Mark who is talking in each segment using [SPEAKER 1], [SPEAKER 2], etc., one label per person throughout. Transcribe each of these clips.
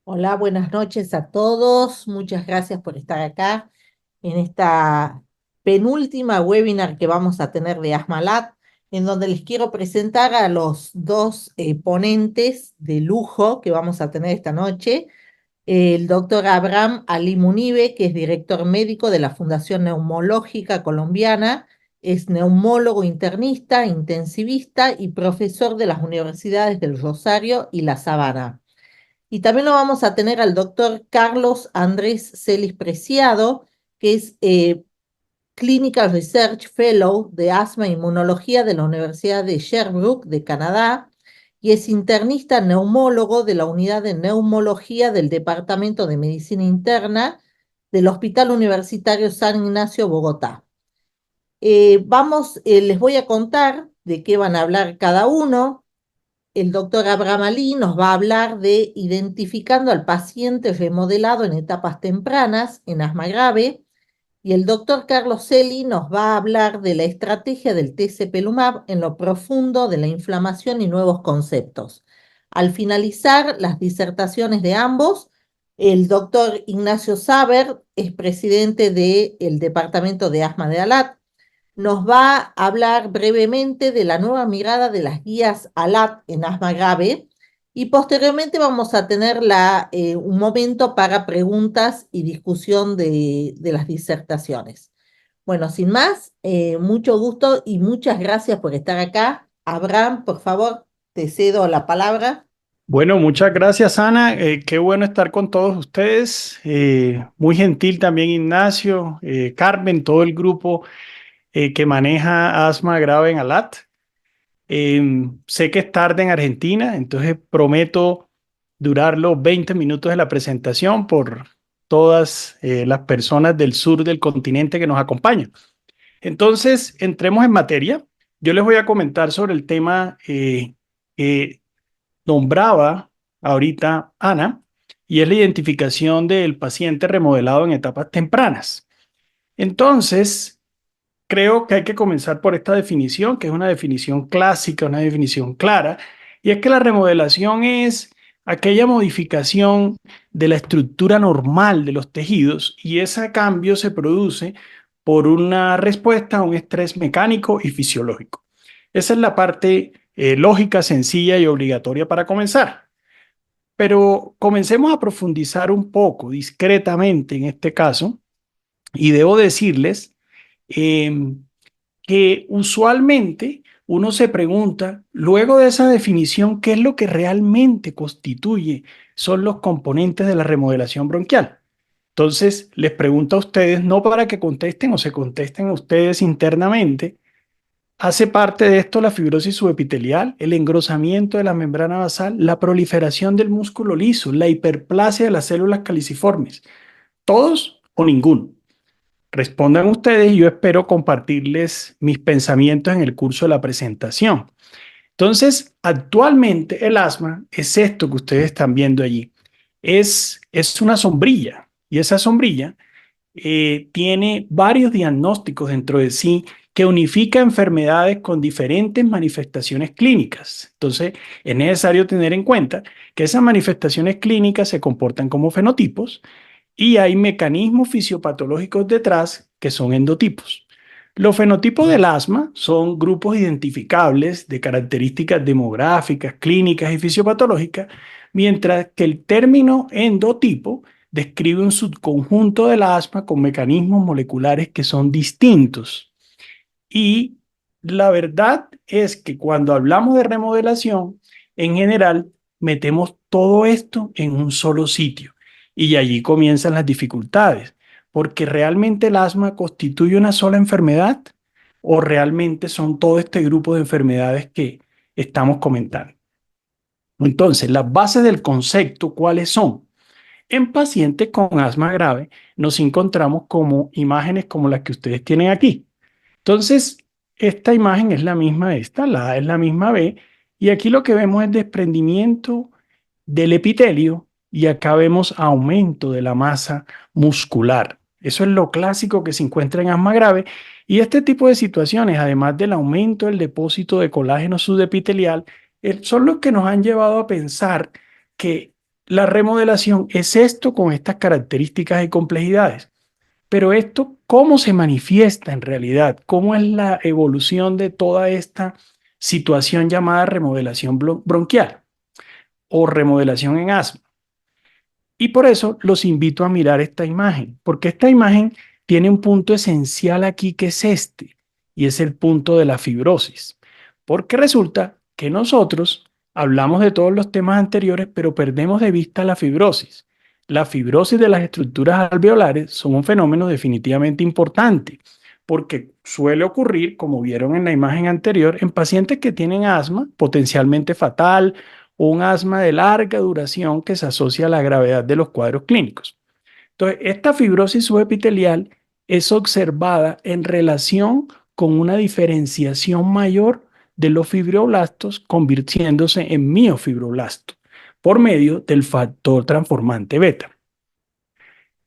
[SPEAKER 1] Hola, buenas noches a todos. Muchas gracias por estar acá en esta penúltima webinar que vamos a tener de Asmalat, en donde les quiero presentar a los dos ponentes de lujo que vamos a tener esta noche. El doctor Abraham Ali Munibe, que es director médico de la Fundación Neumológica Colombiana, es neumólogo internista, intensivista y profesor de las universidades del Rosario y La Sabana. Y también lo vamos a tener al doctor Carlos Andrés Celis Preciado, que es Clinical Research Fellow de Asma e Inmunología de la Universidad de Sherbrooke, de Canadá, y es internista neumólogo de la Unidad de Neumología del Departamento de Medicina Interna del Hospital Universitario San Ignacio, Bogotá. Les voy a contar de qué van a hablar cada uno. El doctor Abraham Ali nos va a hablar de identificando al paciente remodelado en etapas tempranas en asma grave, y el doctor Carlos Celi nos va a hablar de la estrategia del tezepelumab en lo profundo de la inflamación y nuevos conceptos. Al finalizar las disertaciones de ambos, el doctor Ignacio Saber es presidente del Departamento de Asma de ALAT, nos va a hablar brevemente de la nueva mirada de las guías ALAT en asma grave, y posteriormente vamos a tener un momento para preguntas y discusión de las disertaciones. Bueno, sin más, mucho gusto y muchas gracias por estar acá. Abraham, por favor, te cedo la palabra.
[SPEAKER 2] Bueno, muchas gracias, Ana. Qué bueno estar con todos ustedes. Muy gentil también Ignacio, Carmen, todo el grupo que maneja asma grave en ALAT. Sé que es tarde en Argentina, entonces prometo durar los 20 minutos de la presentación por todas las personas del sur del continente que nos acompañan. Entonces, entremos en materia. Yo les voy a comentar sobre el tema que nombraba ahorita Ana, y es la identificación del paciente remodelado en etapas tempranas. Entonces, creo que hay que comenzar por esta definición, que es una definición clásica, una definición clara, y es que la remodelación es aquella modificación de la estructura normal de los tejidos, y ese cambio se produce por una respuesta a un estrés mecánico y fisiológico. Esa es la parte lógica, sencilla y obligatoria para comenzar. Pero comencemos a profundizar un poco, discretamente en este caso, y debo decirles eh, que usualmente uno se pregunta, luego de esa definición, ¿qué es lo que realmente constituye? Son los componentes de la remodelación bronquial. Entonces, les pregunto a ustedes, no para que contesten o se contesten a ustedes internamente. Hace parte de esto la fibrosis subepitelial, el engrosamiento de la membrana basal, la proliferación del músculo liso, la hiperplasia de las células caliciformes. ¿Todos o ninguno? Respondan ustedes y yo espero compartirles mis pensamientos en el curso de la presentación. Entonces, actualmente el asma es esto que ustedes están viendo allí. Es una sombrilla, y esa sombrilla tiene varios diagnósticos dentro de sí que unifica enfermedades con diferentes manifestaciones clínicas. Entonces, es necesario tener en cuenta que esas manifestaciones clínicas se comportan como fenotipos y hay mecanismos fisiopatológicos detrás que son endotipos. Los fenotipos del asma son grupos identificables de características demográficas, clínicas y fisiopatológicas, mientras que el término endotipo describe un subconjunto del asma con mecanismos moleculares que son distintos. Y la verdad es que cuando hablamos de remodelación, en general, metemos todo esto en un solo sitio y allí comienzan las dificultades, porque realmente el asma constituye una sola enfermedad o realmente son todo este grupo de enfermedades que estamos comentando. Entonces, las bases del concepto, ¿cuáles son? En pacientes con asma grave nos encontramos como imágenes como las que ustedes tienen aquí. Entonces, esta imagen es la misma esta, la A es la misma B, y aquí lo que vemos es desprendimiento del epitelio y acá vemos aumento de la masa muscular. Eso es lo clásico que se encuentra en asma grave, y este tipo de situaciones, además del aumento del depósito de colágeno subepitelial, son los que nos han llevado a pensar que la remodelación es esto con estas características y complejidades. Pero esto, ¿cómo se manifiesta en realidad? ¿Cómo es la evolución de toda esta situación llamada remodelación bronquial o remodelación en asma? Y por eso los invito a mirar esta imagen, porque esta imagen tiene un punto esencial aquí que es este, y es el punto de la fibrosis. Porque resulta que nosotros hablamos de todos los temas anteriores, pero perdemos de vista la fibrosis. La fibrosis de las estructuras alveolares son un fenómeno definitivamente importante, porque suele ocurrir, como vieron en la imagen anterior, en pacientes que tienen asma potencialmente fatal, un asma de larga duración que se asocia a la gravedad de los cuadros clínicos. Entonces, esta fibrosis subepitelial es observada en relación con una diferenciación mayor de los fibroblastos convirtiéndose en miofibroblastos por medio del factor transformante beta.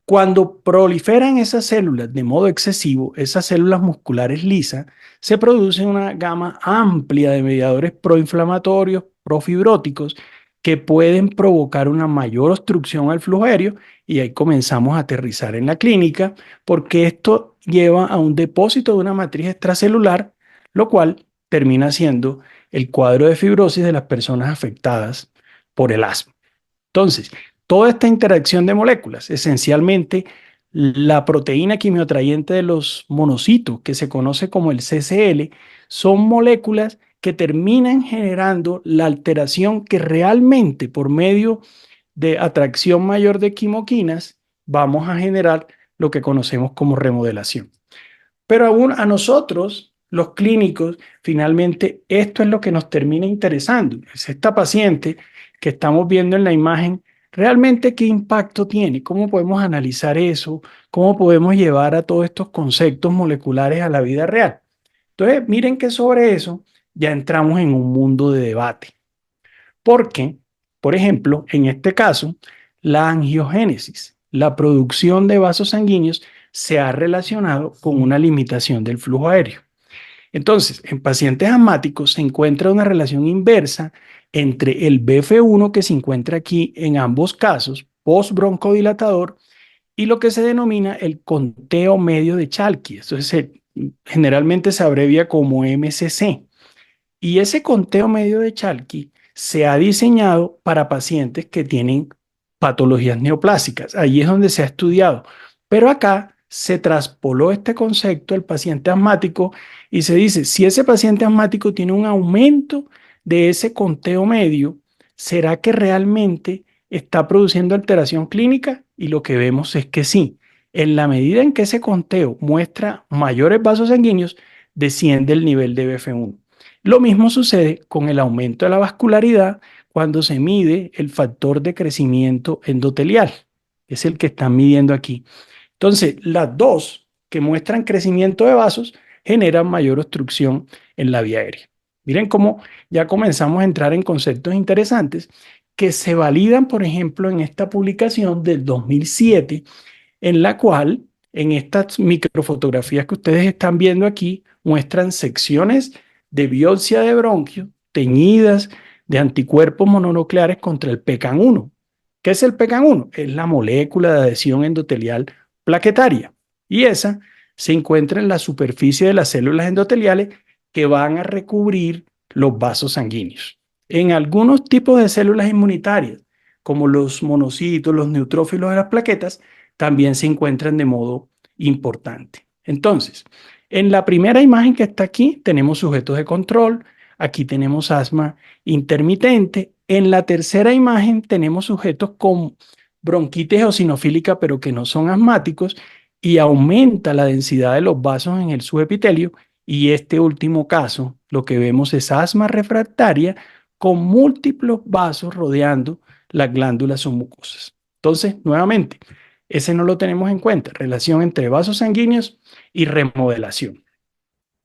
[SPEAKER 2] Cuando proliferan esas células de modo excesivo, esas células musculares lisas, se produce una gama amplia de mediadores proinflamatorios, profibróticos, que pueden provocar una mayor obstrucción al flujo aéreo y ahí comenzamos a aterrizar en la clínica porque esto lleva a un depósito de una matriz extracelular, lo cual termina siendo el cuadro de fibrosis de las personas afectadas por el asma. Entonces, toda esta interacción de moléculas, esencialmente la proteína quimioatrayente de los monocitos, que se conoce como el CCL, son moléculas que terminan generando la alteración que realmente por medio de atracción mayor de quimoquinas vamos a generar lo que conocemos como remodelación. Pero aún a nosotros, los clínicos, finalmente esto es lo que nos termina interesando. Es esta paciente que estamos viendo en la imagen, realmente qué impacto tiene, cómo podemos analizar eso, cómo podemos llevar a todos estos conceptos moleculares a la vida real. Entonces, miren que sobre eso ya entramos en un mundo de debate. Porque, por ejemplo, en este caso, la angiogénesis, la producción de vasos sanguíneos, se ha relacionado con una limitación del flujo aéreo. Entonces, en pacientes asmáticos se encuentra una relación inversa entre el BF1 que se encuentra aquí en ambos casos, postbroncodilatador, y lo que se denomina el conteo medio de Chalky. Entonces, generalmente se abrevia como MCC. Y ese conteo medio de Chalky se ha diseñado para pacientes que tienen patologías neoplásicas. Allí es donde se ha estudiado. Pero acá se traspoló este concepto al paciente asmático y se dice, si ese paciente asmático tiene un aumento de ese conteo medio, ¿será que realmente está produciendo alteración clínica? Y lo que vemos es que sí. En la medida en que ese conteo muestra mayores vasos sanguíneos, desciende el nivel de BF1. Lo mismo sucede con el aumento de la vascularidad cuando se mide el factor de crecimiento endotelial, que es el que están midiendo aquí. Entonces, las dos que muestran crecimiento de vasos generan mayor obstrucción en la vía aérea. Miren cómo ya comenzamos a entrar en conceptos interesantes que se validan, por ejemplo, en esta publicación del 2007, en la cual, en estas microfotografías que ustedes están viendo aquí, muestran secciones de biopsia de bronquio teñidas de anticuerpos mononucleares contra el PKAN1. ¿Qué es el PKAN1? Es la molécula de adhesión endotelial plaquetaria y esa se encuentra en la superficie de las células endoteliales que van a recubrir los vasos sanguíneos. En algunos tipos de células inmunitarias, como los monocitos, los neutrófilos de las plaquetas, también se encuentran de modo importante. Entonces, en la primera imagen que está aquí tenemos sujetos de control, aquí tenemos asma intermitente. En la tercera imagen tenemos sujetos con bronquitis eosinofílica pero que no son asmáticos y aumenta la densidad de los vasos en el subepitelio y este último caso lo que vemos es asma refractaria con múltiples vasos rodeando las glándulas submucosas. Entonces, nuevamente, ese no lo tenemos en cuenta, relación entre vasos sanguíneos y remodelación.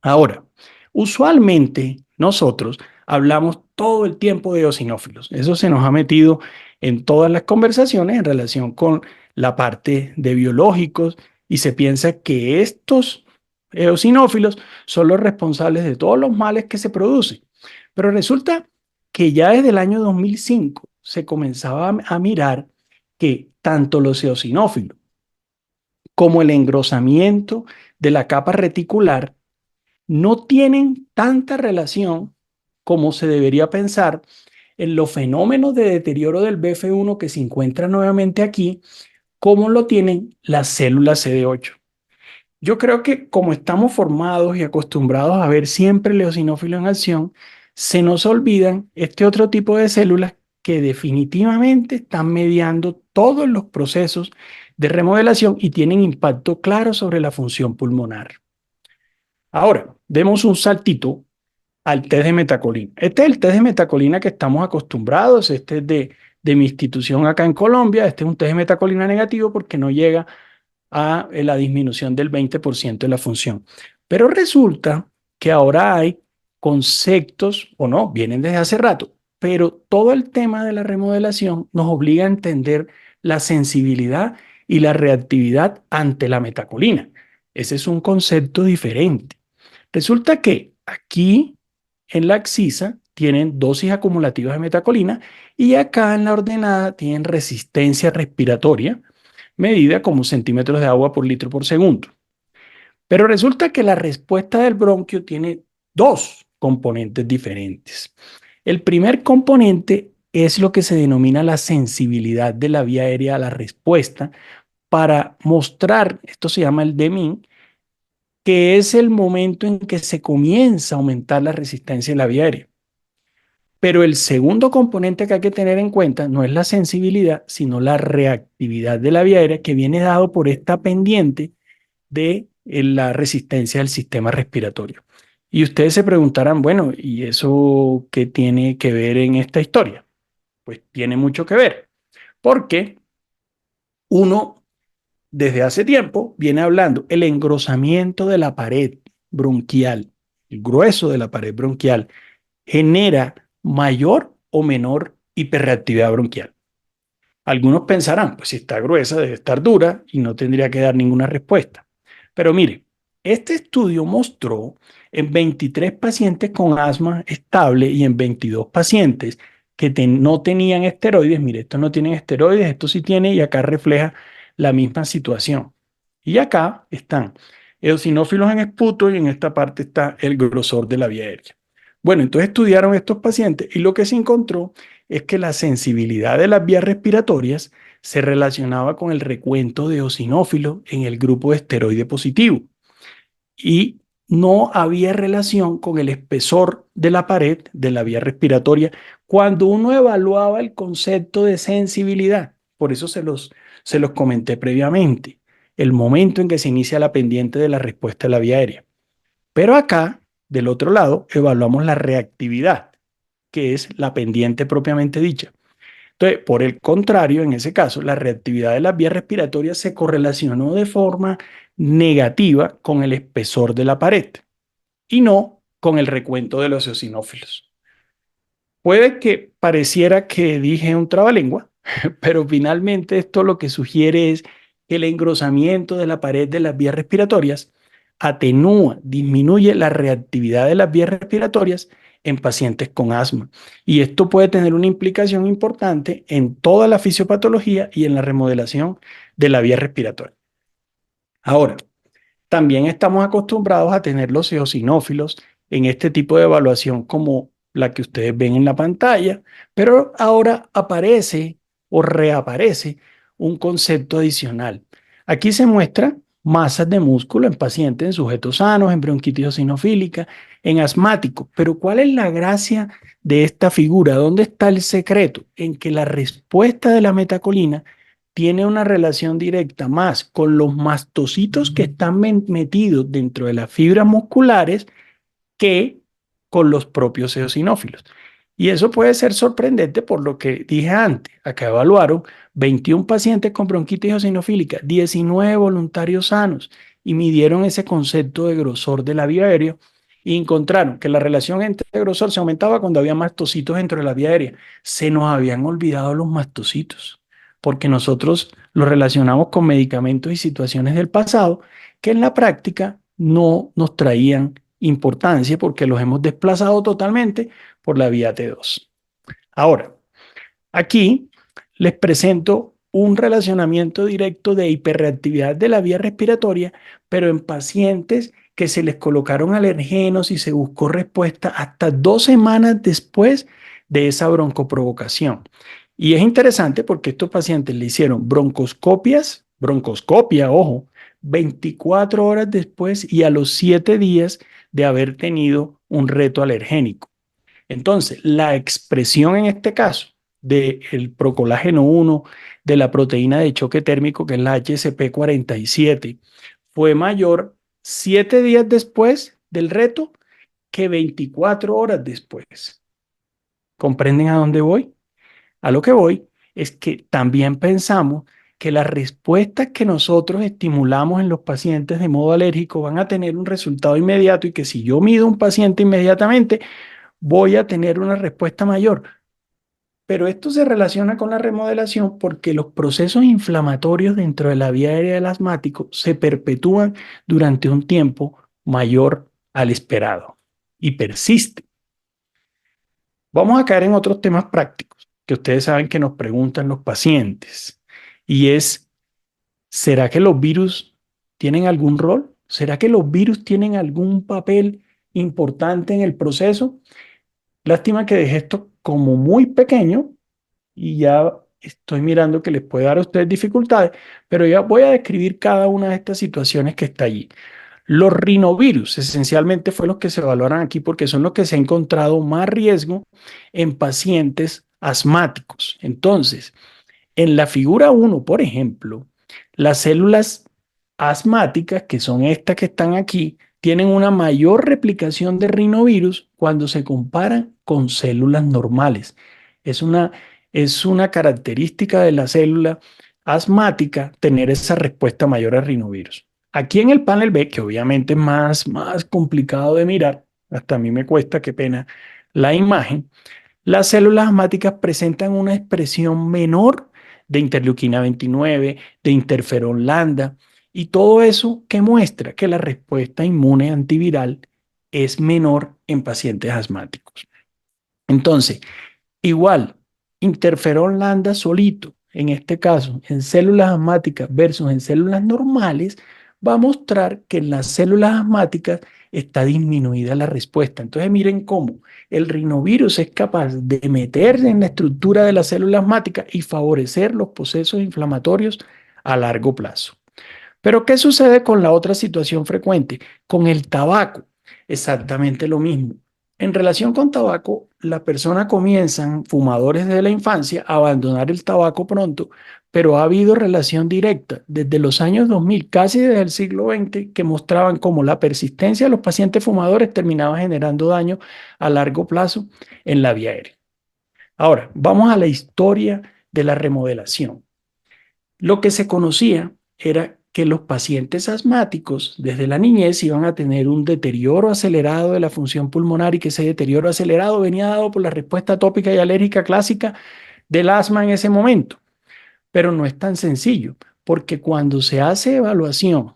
[SPEAKER 2] Ahora, usualmente nosotros hablamos todo el tiempo de eosinófilos. Eso se nos ha metido en todas las conversaciones en relación con la parte de biológicos y se piensa que estos eosinófilos son los responsables de todos los males que se producen. Pero resulta que ya desde el año 2005 se comenzaba a mirar que tanto los eosinófilos como el engrosamiento de la capa reticular no tienen tanta relación como se debería pensar en los fenómenos de deterioro del BF1 que se encuentra nuevamente aquí, como lo tienen las células CD8. Yo creo que como estamos formados y acostumbrados a ver siempre el eosinófilo en acción, se nos olvidan este otro tipo de células que definitivamente están mediando todos los procesos de remodelación y tienen impacto claro sobre la función pulmonar. Ahora, demos un saltito al test de metacolina. Este es el test de metacolina que estamos acostumbrados. Este es de mi institución acá en Colombia. Este es un test de metacolina negativo porque no llega a la disminución del 20% de la función. Pero resulta que ahora hay conceptos, o no, vienen desde hace rato, pero todo el tema de la remodelación nos obliga a entender la sensibilidad y la reactividad ante la metacolina. Ese es un concepto diferente. Resulta que aquí en la excisa tienen dosis acumulativas de metacolina y acá en la ordenada tienen resistencia respiratoria medida como centímetros de agua por litro por segundo. Pero resulta que la respuesta del bronquio tiene dos componentes diferentes. El primer componente es lo que se denomina la sensibilidad de la vía aérea a la respuesta para mostrar, esto se llama el DMIN, que es el momento en que se comienza a aumentar la resistencia en la vía aérea. Pero el segundo componente que hay que tener en cuenta no es la sensibilidad, sino la reactividad de la vía aérea que viene dado por esta pendiente de la resistencia del sistema respiratorio. Y ustedes se preguntarán, bueno, ¿y eso qué tiene que ver en esta historia? Pues tiene mucho que ver, porque uno desde hace tiempo viene hablando el engrosamiento de la pared bronquial, el grueso de la pared bronquial genera mayor o menor hiperreactividad bronquial. Algunos pensarán, pues si está gruesa debe estar dura y no tendría que dar ninguna respuesta. Pero mire, este estudio mostró en 23 pacientes con asma estable y en 22 pacientes que no tenían esteroides. Mire, estos no tienen esteroides, esto sí tiene y acá refleja la misma situación. Y acá están eosinófilos en esputo y en esta parte está el grosor de la vía aérea. Bueno, entonces estudiaron estos pacientes y lo que se encontró es que la sensibilidad de las vías respiratorias se relacionaba con el recuento de eosinófilos en el grupo de esteroide positivo y no había relación con el espesor de la pared de la vía respiratoria cuando uno evaluaba el concepto de sensibilidad. Por eso se los comenté previamente, el momento en que se inicia la pendiente de la respuesta de la vía aérea. Pero acá, del otro lado, evaluamos la reactividad, que es la pendiente propiamente dicha. Entonces, por el contrario, en ese caso, la reactividad de las vías respiratorias se correlacionó de forma negativa con el espesor de la pared y no con el recuento de los eosinófilos. Puede que pareciera que dije un trabalengua, pero finalmente esto lo que sugiere es que el engrosamiento de la pared de las vías respiratorias atenúa, disminuye la reactividad de las vías respiratorias en pacientes con asma. Y esto puede tener una implicación importante en toda la fisiopatología y en la remodelación de la vía respiratoria. Ahora, también estamos acostumbrados a tener los eosinófilos en este tipo de evaluación como la que ustedes ven en la pantalla, pero ahora aparece o reaparece un concepto adicional. Aquí se muestra masas de músculo en pacientes, en sujetos sanos, en bronquitis eosinofílica, en asmáticos. Pero ¿cuál es la gracia de esta figura? ¿Dónde está el secreto? En que la respuesta de la metacolina tiene una relación directa más con los mastocitos que están metidos dentro de las fibras musculares que con los propios eosinófilos. Y eso puede ser sorprendente por lo que dije antes. Acá evaluaron 21 pacientes con bronquitis eosinofílica, 19 voluntarios sanos y midieron ese concepto de grosor de la vía aérea y encontraron que la relación entre grosor se aumentaba cuando había mastocitos dentro de la vía aérea. Se nos habían olvidado los mastocitos porque nosotros los relacionamos con medicamentos y situaciones del pasado que en la práctica no nos traían importancia porque los hemos desplazado totalmente por la vía T2. Ahora, Aquí les presento un relacionamiento directo de hiperreactividad de la vía respiratoria, pero en pacientes que se les colocaron alergenos y se buscó respuesta hasta 2 semanas después de esa broncoprovocación. Y es interesante porque estos pacientes le hicieron broncoscopia, ojo, 24 horas después y a los 7 días de haber tenido un reto alergénico. Entonces, la expresión en este caso del procolágeno 1, de la proteína de choque térmico, que es la HSP47, fue mayor 7 días después del reto que 24 horas después. ¿Comprenden a dónde voy? A lo que voy es que también pensamos que las respuestas que nosotros estimulamos en los pacientes de modo alérgico van a tener un resultado inmediato y que si yo mido a un paciente inmediatamente, voy a tener una respuesta mayor. Pero esto se relaciona con la remodelación porque los procesos inflamatorios dentro de la vía aérea del asmático se perpetúan durante un tiempo mayor al esperado y persisten. Vamos a caer en otros temas prácticos que ustedes saben que nos preguntan los pacientes y es, ¿será que los virus tienen algún rol? ¿Será que los virus tienen algún papel importante en el proceso? Lástima que dejé esto como muy pequeño y ya estoy mirando que les puede dar a ustedes dificultades, pero ya voy a describir cada una de estas situaciones que está allí. Los rinovirus esencialmente fueron los que se evaluaron aquí porque son los que se ha encontrado más riesgo en pacientes asmáticos. Entonces, en la figura 1, por ejemplo, las células asmáticas, que son estas que están aquí, tienen una mayor replicación de rinovirus cuando se comparan con células normales. Es una, es una característica de la célula asmática tener esa respuesta mayor a rinovirus. Aquí en el panel B, que obviamente es más complicado de mirar, hasta a mí me cuesta, qué pena, la imagen, las células asmáticas presentan una expresión menor de interleuquina 29, de interferón lambda, y todo eso que muestra que la respuesta inmune antiviral es menor en pacientes asmáticos. Entonces, igual, interferón lambda solito, en este caso, en células asmáticas versus en células normales, va a mostrar que en las células asmáticas está disminuida la respuesta. Entonces, miren cómo el rinovirus es capaz de meterse en la estructura de la célula asmática y favorecer los procesos inflamatorios a largo plazo. Pero, ¿qué sucede con la otra situación frecuente? Con el tabaco. Exactamente lo mismo. En relación con tabaco, la persona comienzan, fumadores desde la infancia, a abandonar el tabaco pronto, pero ha habido relación directa desde los años 2000, casi desde el siglo XX, que mostraban cómo la persistencia de los pacientes fumadores terminaba generando daño a largo plazo en la vía aérea. Ahora, vamos a la historia de la remodelación. Lo que se conocía era que los pacientes asmáticos desde la niñez iban a tener un deterioro acelerado de la función pulmonar y que ese deterioro acelerado venía dado por la respuesta atópica y alérgica clásica del asma en ese momento. Pero no es tan sencillo, porque cuando se hace evaluación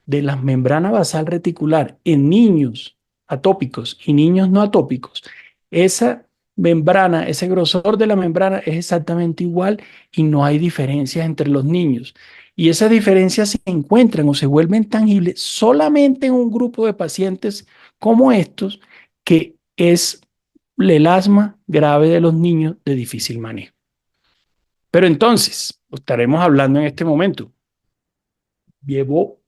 [SPEAKER 2] de la membrana basal reticular en niños atópicos y niños no atópicos, esa membrana, ese grosor de la membrana es exactamente igual y no hay diferencias entre los niños. Y esas diferencias se encuentran o se vuelven tangibles solamente en un grupo de pacientes como estos, que es el asma grave de los niños de difícil manejo. Pero entonces, estaremos hablando en este momento. Llevo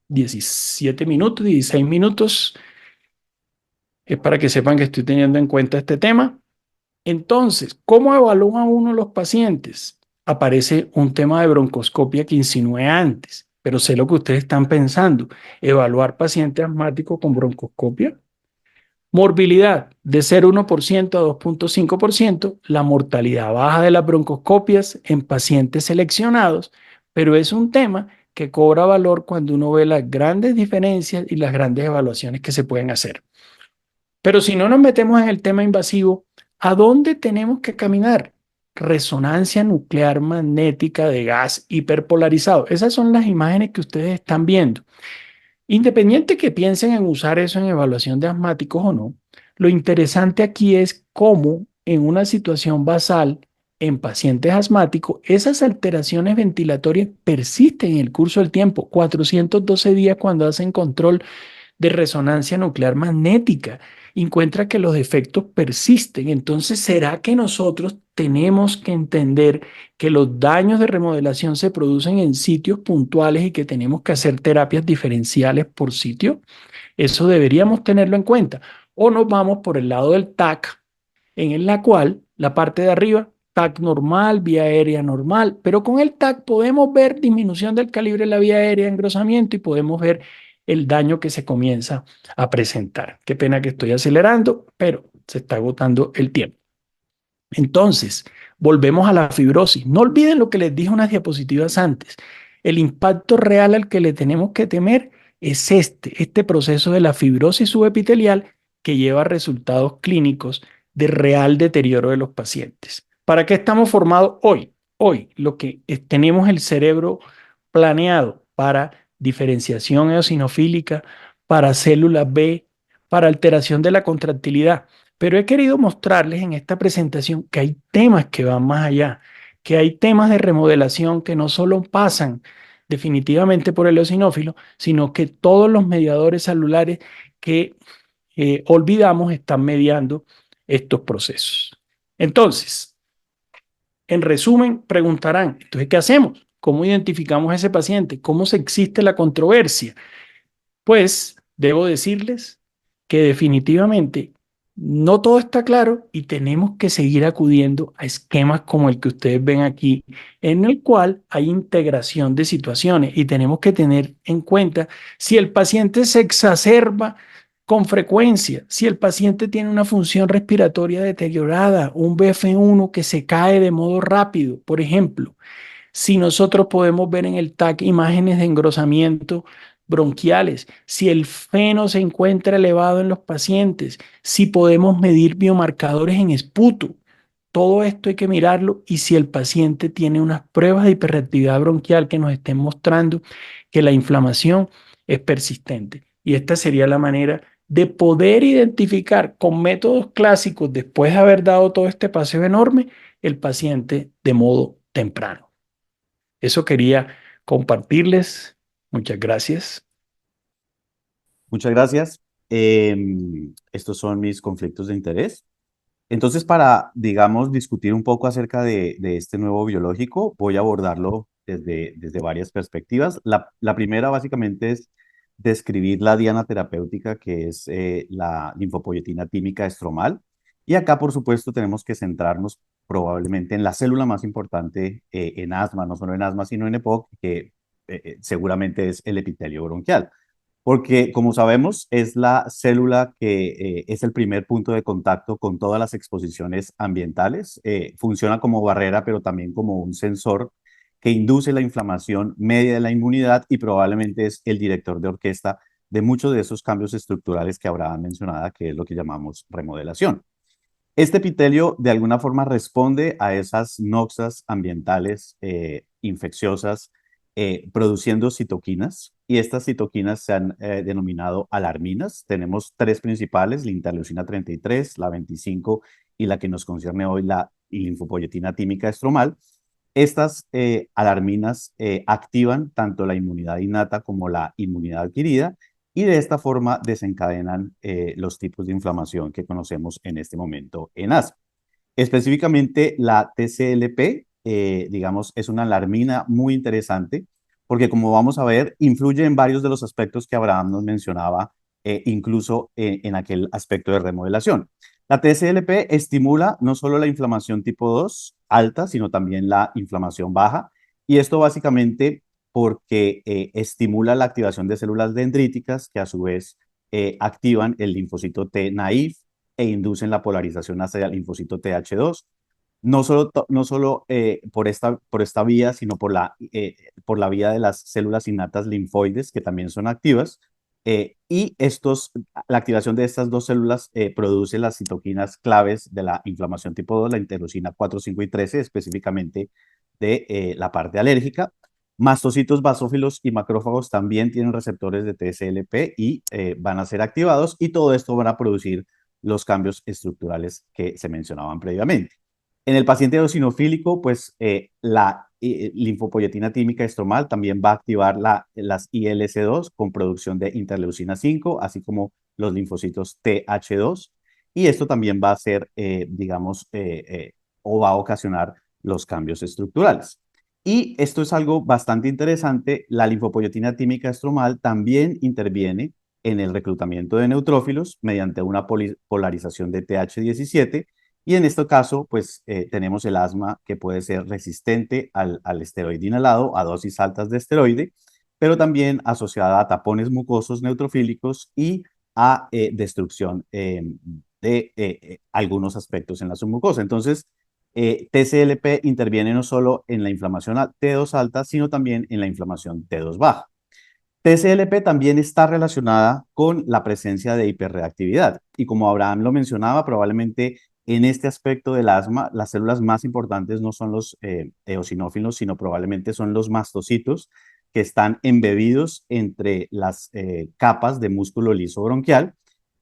[SPEAKER 2] 17 minutos, 16 minutos. Es para que sepan que estoy teniendo en cuenta este tema. Entonces, ¿cómo evalúa uno los pacientes? Aparece un tema de broncoscopia que insinué antes, pero sé lo que ustedes están pensando. ¿Evaluar pacientes asmáticos con broncoscopia? Morbilidad de 0,1% a 2,5%, la mortalidad baja de las broncoscopias en pacientes seleccionados, pero es un tema que cobra valor cuando uno ve las grandes diferencias y las grandes evaluaciones que se pueden hacer. Pero si no nos metemos en el tema invasivo, ¿a dónde tenemos que caminar? Resonancia nuclear magnética de gas hiperpolarizado. Esas son las imágenes que ustedes están viendo. Independiente que piensen en usar eso en evaluación de asmáticos o no, lo interesante aquí es cómo en una situación basal en pacientes asmáticos, esas alteraciones ventilatorias persisten en el curso del tiempo, 412 días cuando hacen control de resonancia nuclear magnética, encuentra que los defectos persisten. Entonces, ¿será que nosotros tenemos que entender que los daños de remodelación se producen en sitios puntuales y que tenemos que hacer terapias diferenciales por sitio? Eso deberíamos tenerlo en cuenta. O nos vamos por el lado del TAC, en la cual la parte de arriba, TAC normal, vía aérea normal, pero con el TAC podemos ver disminución del calibre de la vía aérea, engrosamiento y podemos ver el daño que se comienza a presentar. Qué pena que estoy acelerando, pero se está agotando el tiempo. Entonces, volvemos a la fibrosis. No olviden lo que les dije unas diapositivas antes. El impacto real al que le tenemos que temer es este proceso de la fibrosis subepitelial que lleva a resultados clínicos de real deterioro de los pacientes. ¿Para qué estamos formados hoy? Hoy lo que tenemos el cerebro planeado para diferenciación eosinofílica, para células B, para alteración de la contractilidad. Pero he querido mostrarles en esta presentación que hay temas que van más allá, que hay temas de remodelación que no solo pasan definitivamente por el eosinófilo, sino que todos los mediadores celulares que olvidamos están mediando estos procesos. Entonces, en resumen, preguntarán, entonces, ¿qué hacemos? ¿Cómo identificamos a ese paciente? ¿Cómo se existe la controversia? Pues debo decirles que definitivamente no todo está claro y tenemos que seguir acudiendo a esquemas como el que ustedes ven aquí, en el cual hay integración de situaciones y tenemos que tener en cuenta si el paciente se exacerba con frecuencia, si el paciente tiene una función respiratoria deteriorada, un BF1 que se cae de modo rápido, por ejemplo, si nosotros podemos ver en el TAC imágenes de engrosamiento bronquiales, si el feno se encuentra elevado en los pacientes, si podemos medir biomarcadores en esputo. Todo esto hay que mirarlo y si el paciente tiene unas pruebas de hiperreactividad bronquial que nos estén mostrando que la inflamación es persistente. Y esta sería la manera de poder identificar con métodos clásicos, después de haber dado todo este paseo enorme, el paciente de modo temprano. Eso quería compartirles. Muchas gracias.
[SPEAKER 3] Muchas gracias. Estos son mis conflictos de interés. Entonces, para, digamos, discutir un poco acerca de este nuevo biológico, voy a abordarlo desde varias perspectivas. La primera, básicamente, es describir la diana terapéutica, que es la linfopoyetina tímica estromal. Y acá, por supuesto, tenemos que centrarnos probablemente en la célula más importante en asma, no solo en asma, sino en EPOC, que seguramente es el epitelio bronquial. Porque, como sabemos, es la célula que es el primer punto de contacto con todas las exposiciones ambientales. Funciona como barrera, pero también como un sensor que induce la inflamación media de la inmunidad y probablemente es el director de orquesta de muchos de esos cambios estructurales que Abraham mencionaba, que es lo que llamamos remodelación. Este epitelio de alguna forma responde a esas noxas ambientales infecciosas produciendo citoquinas y estas citoquinas se han denominado alarminas. Tenemos tres principales, la interleucina 33, la 25 y la que nos concierne hoy, la linfopoyetina tímica estromal. Estas alarminas activan tanto la inmunidad innata como la inmunidad adquirida y de esta forma desencadenan los tipos de inflamación que conocemos en este momento en asma. Específicamente la TCLP, digamos, es una alarmina muy interesante porque como vamos a ver, influye en varios de los aspectos que Abraham nos mencionaba, incluso en aquel aspecto de remodelación. La TSLP estimula no solo la inflamación tipo 2 alta, sino también la inflamación baja, y esto básicamente porque estimula la activación de células dendríticas que a su vez activan el linfocito T naïf e inducen la polarización hacia el linfocito TH2, no solo por esta vía, sino por la vía de las células innatas linfoides, que también son activas. Y la activación de estas dos células produce las citoquinas claves de la inflamación tipo 2, la interleucina 4, 5 y 13, específicamente de la parte alérgica. Mastocitos, basófilos y macrófagos también tienen receptores de TSLP y van a ser activados y todo esto van a producir los cambios estructurales que se mencionaban previamente. En el paciente eosinofílico, pues la linfopoyetina tímica estromal también va a activar las ILC2 con producción de interleucina 5, así como los linfocitos TH2, y esto también va a ser, o va a ocasionar los cambios estructurales. Y esto es algo bastante interesante, la linfopoyetina tímica estromal también interviene en el reclutamiento de neutrófilos mediante una polarización de TH17, y en este caso, pues tenemos el asma que puede ser resistente al esteroide inhalado, a dosis altas de esteroide, pero también asociada a tapones mucosos neutrofílicos y a destrucción de algunos aspectos en la submucosa. Entonces, TCLP interviene no solo en la inflamación T2 alta, sino también en la inflamación T2 baja. TCLP también está relacionada con la presencia de hiperreactividad. Y como Abraham lo mencionaba, probablemente en este aspecto del asma, las células más importantes no son los eosinófilos, sino probablemente son los mastocitos que están embebidos entre las capas de músculo liso bronquial.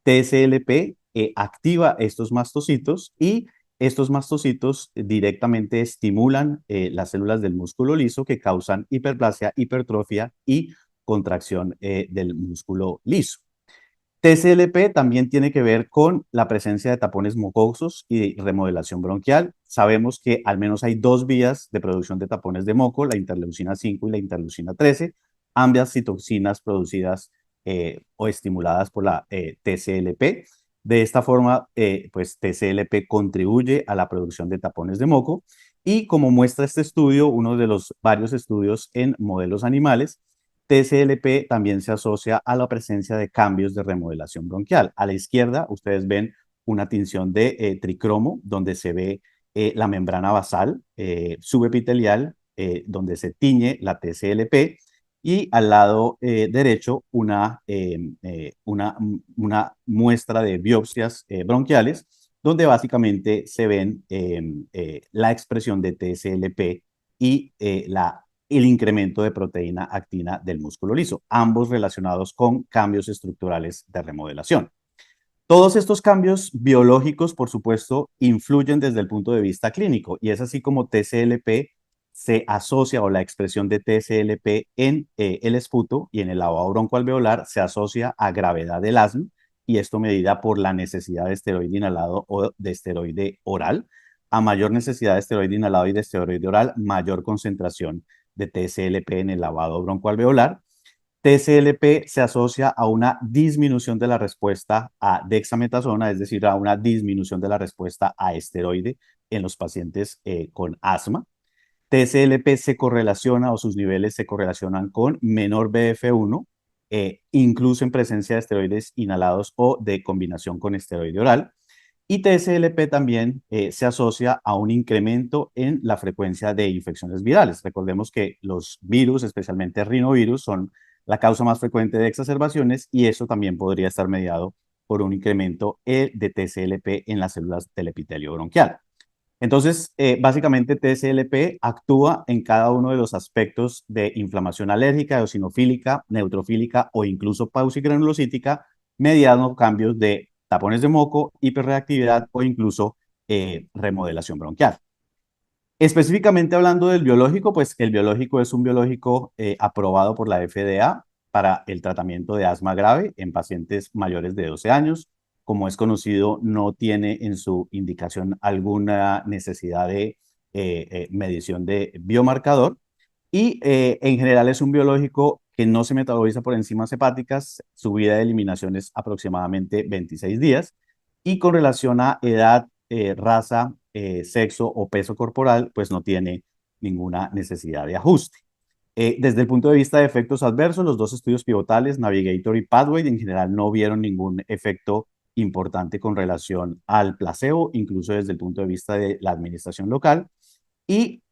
[SPEAKER 3] TSLP activa estos mastocitos y estos mastocitos directamente estimulan las células del músculo liso que causan hiperplasia, hipertrofia y contracción del músculo liso. TCLP también tiene que ver con la presencia de tapones mucosos y remodelación bronquial. Sabemos que al menos hay dos vías de producción de tapones de moco, la interleucina 5 y la interleucina 13, ambas citoxinas producidas o estimuladas por la TCLP. De esta forma, pues TCLP contribuye a la producción de tapones de moco y como muestra este estudio, uno de los varios estudios en modelos animales, TCLP también se asocia a la presencia de cambios de remodelación bronquial. A la izquierda, ustedes ven una tinción de tricromo, donde se ve la membrana basal subepitelial, donde se tiñe la TCLP, y al lado derecho una muestra de biopsias bronquiales, donde básicamente se ven la expresión de TCLP y el incremento de proteína actina del músculo liso, ambos relacionados con cambios estructurales de remodelación. Todos estos cambios biológicos, por supuesto, influyen desde el punto de vista clínico y es así como TCLP se asocia, o la expresión de TCLP en el esputo y en el lavado broncoalveolar se asocia a gravedad del asma, y esto medida por la necesidad de esteroide inhalado o de esteroide oral. A mayor necesidad de esteroide inhalado y de esteroide oral, mayor concentración de TCLP en el lavado broncoalveolar. TCLP se asocia a una disminución de la respuesta a dexametasona, es decir, a una disminución de la respuesta a esteroide en los pacientes con asma. TCLP se correlaciona, o sus niveles se correlacionan con menor BF1, incluso en presencia de esteroides inhalados o de combinación con esteroide oral. Y TSLP también se asocia a un incremento en la frecuencia de infecciones virales. Recordemos que los virus, especialmente rinovirus, son la causa más frecuente de exacerbaciones, y eso también podría estar mediado por un incremento de TSLP en las células del epitelio bronquial. Entonces, básicamente TSLP actúa en cada uno de los aspectos de inflamación alérgica, eosinofílica, neutrofílica o incluso pausigranulocítica, mediando cambios de tapones de moco, hiperreactividad o incluso remodelación bronquial. Específicamente hablando del biológico, pues el biológico es un biológico aprobado por la FDA para el tratamiento de asma grave en pacientes mayores de 12 años. Como es conocido, no tiene en su indicación alguna necesidad de medición de biomarcador, y en general es un biológico que no se metaboliza por enzimas hepáticas. Su vida de eliminación es aproximadamente 26 días, y con relación a edad, raza, sexo o peso corporal, pues no tiene ninguna necesidad de ajuste. Desde el punto de vista de efectos adversos, los dos estudios pivotales, Navigator y Pathway, en general no vieron ningún efecto importante con relación al placebo, incluso desde el punto de vista de la administración local. Y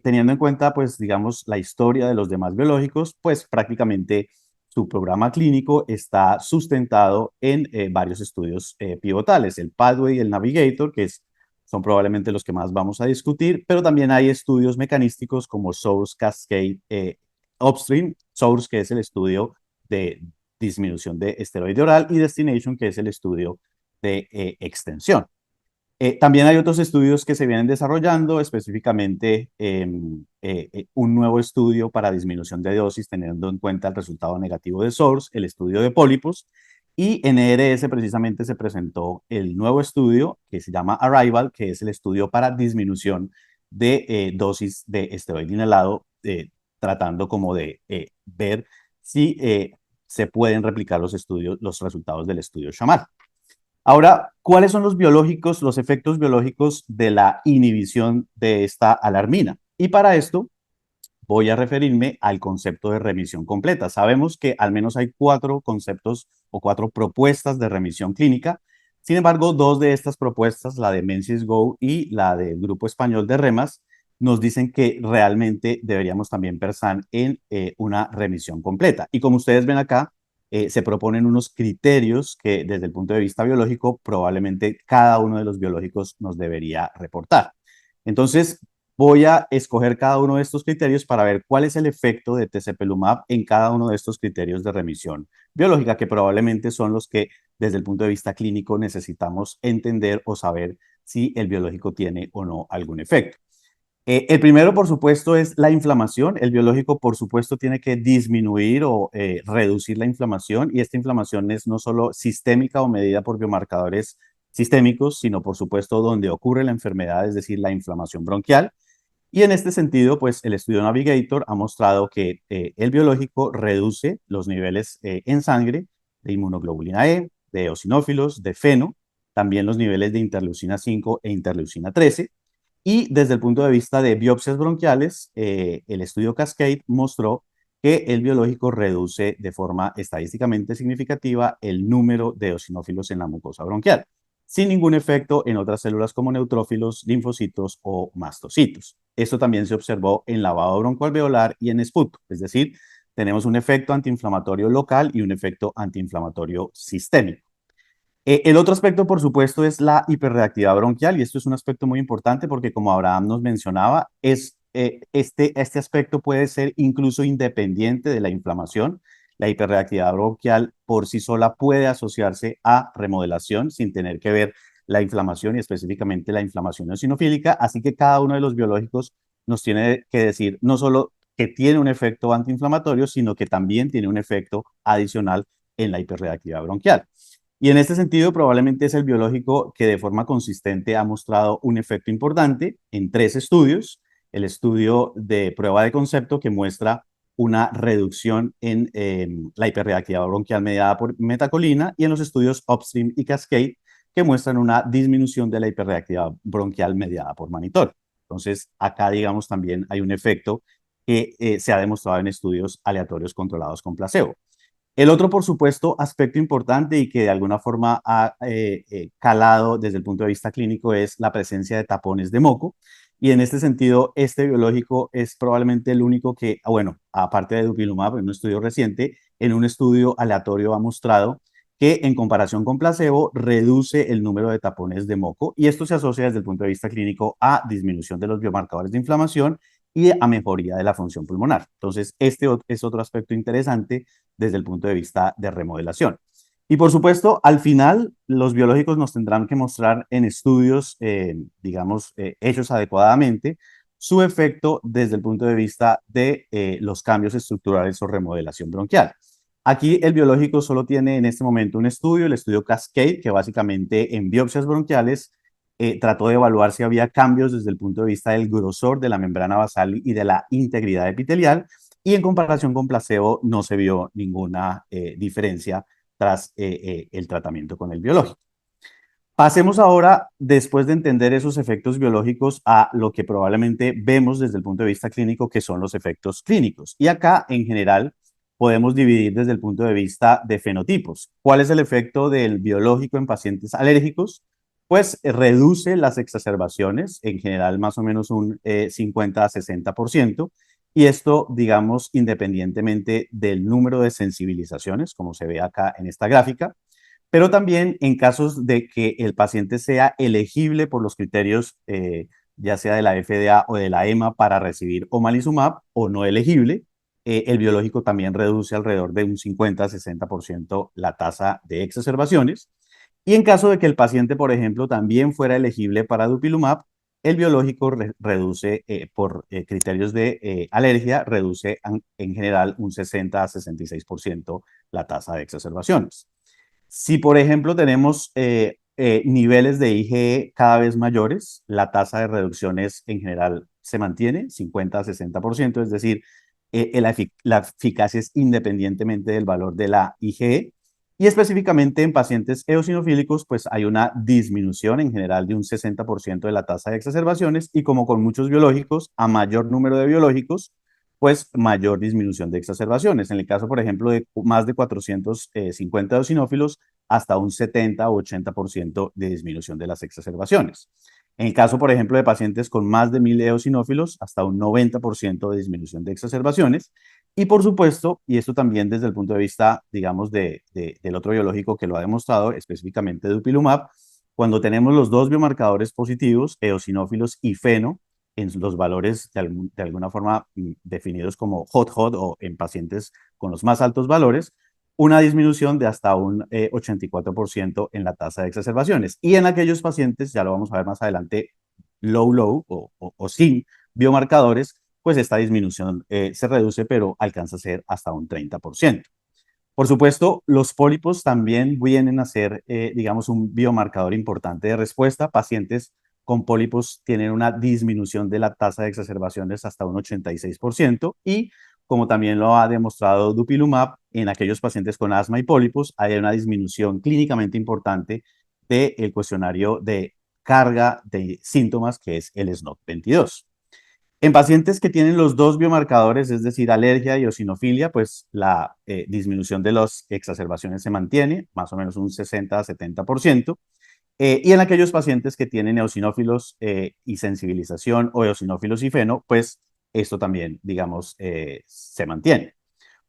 [SPEAKER 3] teniendo en cuenta, pues, digamos, la historia de los demás biológicos, pues prácticamente su programa clínico está sustentado en varios estudios pivotales, el Pathway y el Navigator, son probablemente los que más vamos a discutir, pero también hay estudios mecanísticos como Source, Cascade, Upstream, Source, que es el estudio de disminución de esteroide oral, y Destination, que es el estudio de extensión. También hay otros estudios que se vienen desarrollando, específicamente un nuevo estudio para disminución de dosis, teniendo en cuenta el resultado negativo de SOURCE, el estudio de pólipos, y en ERS precisamente se presentó el nuevo estudio que se llama ARRIVAL, que es el estudio para disminución de dosis de esteroide inhalado, tratando como de ver si se pueden replicar los estudios, los resultados del estudio SHAMAR. Ahora, ¿cuáles son los biológicos, los efectos biológicos de la inhibición de esta alarmina? Y para esto voy a referirme al concepto de remisión completa. Sabemos que al menos hay 4 conceptos o 4 propuestas de remisión clínica. Sin embargo, 2 de estas propuestas, la de Menzies Go y la del Grupo Español de Remas, nos dicen que realmente deberíamos también pensar en una remisión completa. Y como ustedes ven acá, se proponen unos criterios que desde el punto de vista biológico probablemente cada uno de los biológicos nos debería reportar. Entonces, voy a escoger cada uno de estos criterios para ver cuál es el efecto de tezepelumab en cada uno de estos criterios de remisión biológica, que probablemente son los que desde el punto de vista clínico necesitamos entender o saber si el biológico tiene o no algún efecto. El primero, por supuesto, es la inflamación. El biológico, por supuesto, tiene que disminuir o reducir la inflamación, y esta inflamación es no solo sistémica o medida por biomarcadores sistémicos, sino, por supuesto, donde ocurre la enfermedad, es decir, la inflamación bronquial. Y en este sentido, pues el estudio Navigator ha mostrado que el biológico reduce los niveles en sangre de inmunoglobulina E, de eosinófilos, de feno, también los niveles de interleucina 5 e interleucina 13. Y desde el punto de vista de biopsias bronquiales, el estudio Cascade mostró que el biológico reduce de forma estadísticamente significativa el número de eosinófilos en la mucosa bronquial, sin ningún efecto en otras células como neutrófilos, linfocitos o mastocitos. Esto también se observó en lavado broncoalveolar y en esputo, es decir, tenemos un efecto antiinflamatorio local y un efecto antiinflamatorio sistémico. El otro aspecto, por supuesto, es la hiperreactividad bronquial, y esto es un aspecto muy importante porque, como Abraham nos mencionaba, este aspecto puede ser incluso independiente de la inflamación. La hiperreactividad bronquial por sí sola puede asociarse a remodelación sin tener que ver la inflamación, y específicamente la inflamación eosinofílica, así que cada uno de los biológicos nos tiene que decir no solo que tiene un efecto antiinflamatorio, sino que también tiene un efecto adicional en la hiperreactividad bronquial. Y en este sentido, probablemente es el biológico que de forma consistente ha mostrado un efecto importante en 3 estudios. El estudio de prueba de concepto, que muestra una reducción en la hiperreactividad bronquial mediada por metacolina, y en los estudios Upstream y Cascade, que muestran una disminución de la hiperreactividad bronquial mediada por mannitol. Entonces, acá, digamos, también hay un efecto que se ha demostrado en estudios aleatorios controlados con placebo. El otro, por supuesto, aspecto importante y que de alguna forma ha calado desde el punto de vista clínico es la presencia de tapones de moco. Y en este sentido, este biológico es probablemente el único que, bueno, aparte de dupilumab, en un estudio reciente, en un estudio aleatorio ha mostrado que en comparación con placebo reduce el número de tapones de moco, y esto se asocia desde el punto de vista clínico a disminución de los biomarcadores de inflamación y a mejoría de la función pulmonar. Entonces, este es otro aspecto interesante desde el punto de vista de remodelación. Y por supuesto, al final, los biológicos nos tendrán que mostrar en estudios, digamos, hechos adecuadamente, su efecto desde el punto de vista de los cambios estructurales o remodelación bronquial. Aquí el biológico solo tiene en este momento un estudio, el estudio Cascade, que básicamente en biopsias bronquiales trató de evaluar si había cambios desde el punto de vista del grosor de la membrana basal y de la integridad epitelial, y en comparación con placebo no se vio ninguna diferencia tras el tratamiento con el biológico. Pasemos ahora, después de entender esos efectos biológicos, a lo que probablemente vemos desde el punto de vista clínico, que son los efectos clínicos. Y acá, en general, podemos dividir desde el punto de vista de fenotipos. ¿Cuál es el efecto del biológico en pacientes alérgicos? Pues reduce las exacerbaciones, en general más o menos un 50 a 60%, y esto, digamos, independientemente del número de sensibilizaciones, como se ve acá en esta gráfica, pero también en casos de que el paciente sea elegible por los criterios, ya sea de la FDA o de la EMA, para recibir omalizumab, o no elegible, el biológico también reduce alrededor de un 50 a 60% la tasa de exacerbaciones. Y en caso de que el paciente, por ejemplo, también fuera elegible para dupilumab, el biológico reduce, por criterios de alergia, reduce en general un 60 a 66% la tasa de exacerbaciones. Si, por ejemplo, tenemos niveles de IgE cada vez mayores, la tasa de reducciones en general se mantiene, 50 a 60%, es decir, la eficacia es independientemente del valor de la IgE. Y específicamente en pacientes eosinofílicos, pues hay una disminución en general de un 60% de la tasa de exacerbaciones y como con muchos biológicos, a mayor número de biológicos, pues mayor disminución de exacerbaciones. En el caso, por ejemplo, de más de 450 eosinófilos, hasta un 70 o 80% de disminución de las exacerbaciones. En el caso, por ejemplo, de pacientes con más de 1000 eosinófilos, hasta un 90% de disminución de exacerbaciones. Y por supuesto, y esto también desde el punto de vista, digamos, del otro biológico que lo ha demostrado, específicamente dupilumab, cuando tenemos los dos biomarcadores positivos, eosinófilos y feno, en los valores de alguna forma definidos como hot o en pacientes con los más altos valores, una disminución de hasta un 84% en la tasa de exacerbaciones. Y en aquellos pacientes, ya lo vamos a ver más adelante, low o sin biomarcadores, pues esta disminución se reduce, pero alcanza a ser hasta un 30%. Por supuesto, los pólipos también vienen a ser, digamos, un biomarcador importante de respuesta. Pacientes con pólipos tienen una disminución de la tasa de exacerbaciones hasta un 86% y, como también lo ha demostrado dupilumab, en aquellos pacientes con asma y pólipos hay una disminución clínicamente importante del cuestionario de carga de síntomas, que es el SNOT-22. En pacientes que tienen los dos biomarcadores, es decir, alergia y eosinofilia, pues la disminución de las exacerbaciones se mantiene, más o menos un 60 a 70%. Y en aquellos pacientes que tienen eosinófilos y sensibilización o eosinófilos y feno, pues esto también, digamos, se mantiene.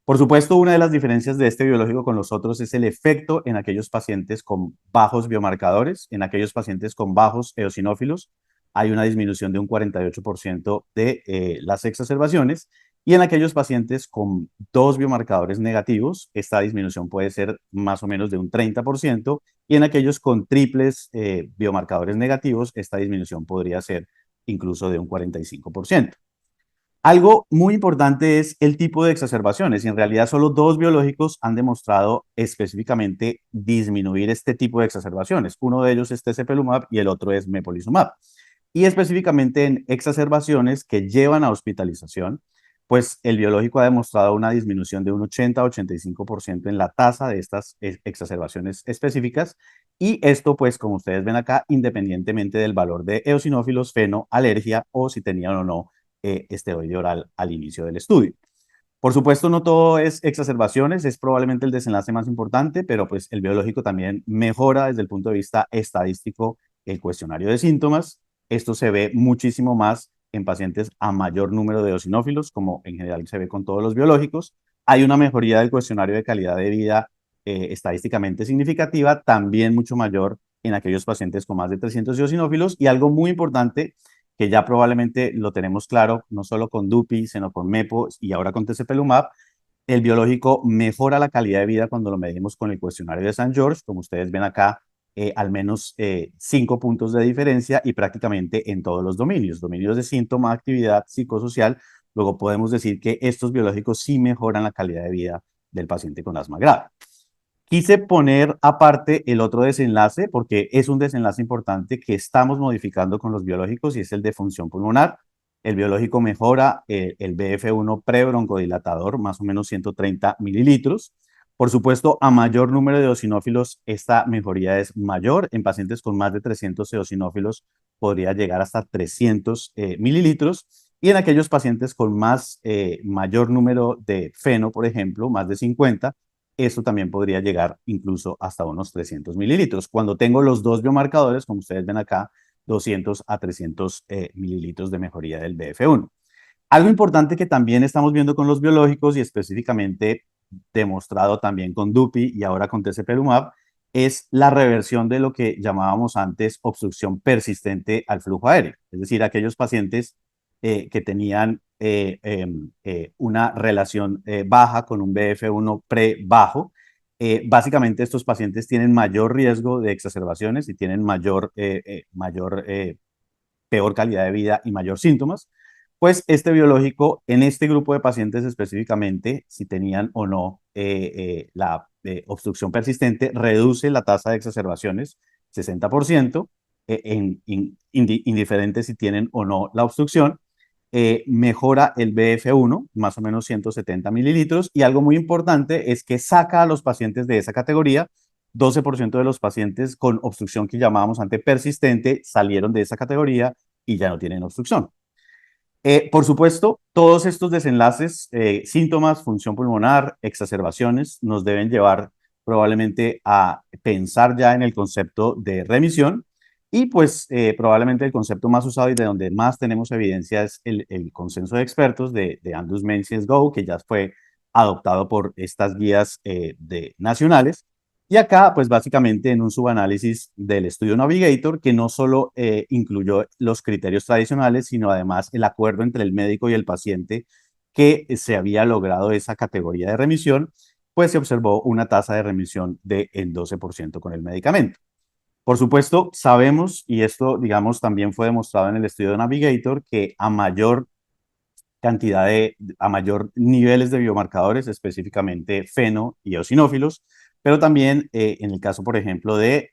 [SPEAKER 3] Por supuesto, una de las diferencias de este biológico con los otros es el efecto en aquellos pacientes con bajos biomarcadores, en aquellos pacientes con bajos eosinófilos, hay una disminución de un 48% de las exacerbaciones, y en aquellos pacientes con dos biomarcadores negativos, esta disminución puede ser más o menos de un 30%, y en aquellos con triples biomarcadores negativos, esta disminución podría ser incluso de un 45%. Algo muy importante es el tipo de exacerbaciones y en realidad solo dos biológicos han demostrado específicamente disminuir este tipo de exacerbaciones. Uno de ellos es tezepelumab y el otro es mepolizumab. Y específicamente en exacerbaciones que llevan a hospitalización, pues el biológico ha demostrado una disminución de un 80-85% en la tasa de estas exacerbaciones específicas y esto pues como ustedes ven acá, independientemente del valor de eosinófilos, feno, alergia o si tenían o no esteroide oral al inicio del estudio. Por supuesto, no todo es exacerbaciones, es probablemente el desenlace más importante, pero pues el biológico también mejora desde el punto de vista estadístico el cuestionario de síntomas. Esto se ve muchísimo más en pacientes a mayor número de eosinófilos, como en general se ve con todos los biológicos. Hay una mejoría del cuestionario de calidad de vida estadísticamente significativa, también mucho mayor en aquellos pacientes con más de 300 eosinófilos. Y algo muy importante que ya probablemente lo tenemos claro, no solo con Dupi, sino con Mepo y ahora con tezepelumab, el biológico mejora la calidad de vida cuando lo medimos con el cuestionario de St. George, como ustedes ven acá, al menos 5 puntos de diferencia y prácticamente en todos los dominios de síntoma, actividad psicosocial. Luego podemos decir que estos biológicos sí mejoran la calidad de vida del paciente con asma grave. Quise poner aparte el otro desenlace porque es un desenlace importante que estamos modificando con los biológicos y es el de función pulmonar. El biológico mejora el BF1 prebroncodilatador, más o menos 130 mililitros. Por supuesto, a mayor número de eosinófilos, esta mejoría es mayor. En pacientes con más de 300 eosinófilos podría llegar hasta 300 mililitros. Y en aquellos pacientes con mayor número de feno, por ejemplo, más de 50, esto también podría llegar incluso hasta unos 300 mililitros. Cuando tengo los dos biomarcadores, como ustedes ven acá, 200 a 300 mililitros de mejoría del BF1. Algo importante que también estamos viendo con los biológicos y específicamente demostrado también con Dupi y ahora con tezepelumab es la reversión de lo que llamábamos antes obstrucción persistente al flujo aéreo. Es decir, aquellos pacientes que tenían una relación baja con un BF1 pre-bajo Básicamente estos pacientes tienen mayor riesgo de exacerbaciones y tienen peor calidad de vida y mayor síntomas, pues este biológico en este grupo de pacientes específicamente, si tenían o no la obstrucción persistente, reduce la tasa de exacerbaciones 60%, indiferente si tienen o no la obstrucción, mejora el BF1, más o menos 170 mililitros, y algo muy importante es que saca a los pacientes de esa categoría. 12% de los pacientes con obstrucción que llamábamos antes persistente salieron de esa categoría y ya no tienen obstrucción. Por supuesto, todos estos desenlaces, síntomas, función pulmonar, exacerbaciones, nos deben llevar probablemente a pensar ya en el concepto de remisión y pues probablemente el concepto más usado y de donde más tenemos evidencia es el consenso de expertos de Andrews Menzies Go, que ya fue adoptado por estas guías nacionales. Y acá, pues básicamente en un subanálisis del estudio Navigator, que no solo incluyó los criterios tradicionales, sino además el acuerdo entre el médico y el paciente que se había logrado esa categoría de remisión, pues se observó una tasa de remisión del 12% con el medicamento. Por supuesto, sabemos, y esto, digamos, también fue demostrado en el estudio Navigator, que a mayor a mayor niveles de biomarcadores, específicamente feno y eosinófilos, pero también en el caso, por ejemplo, de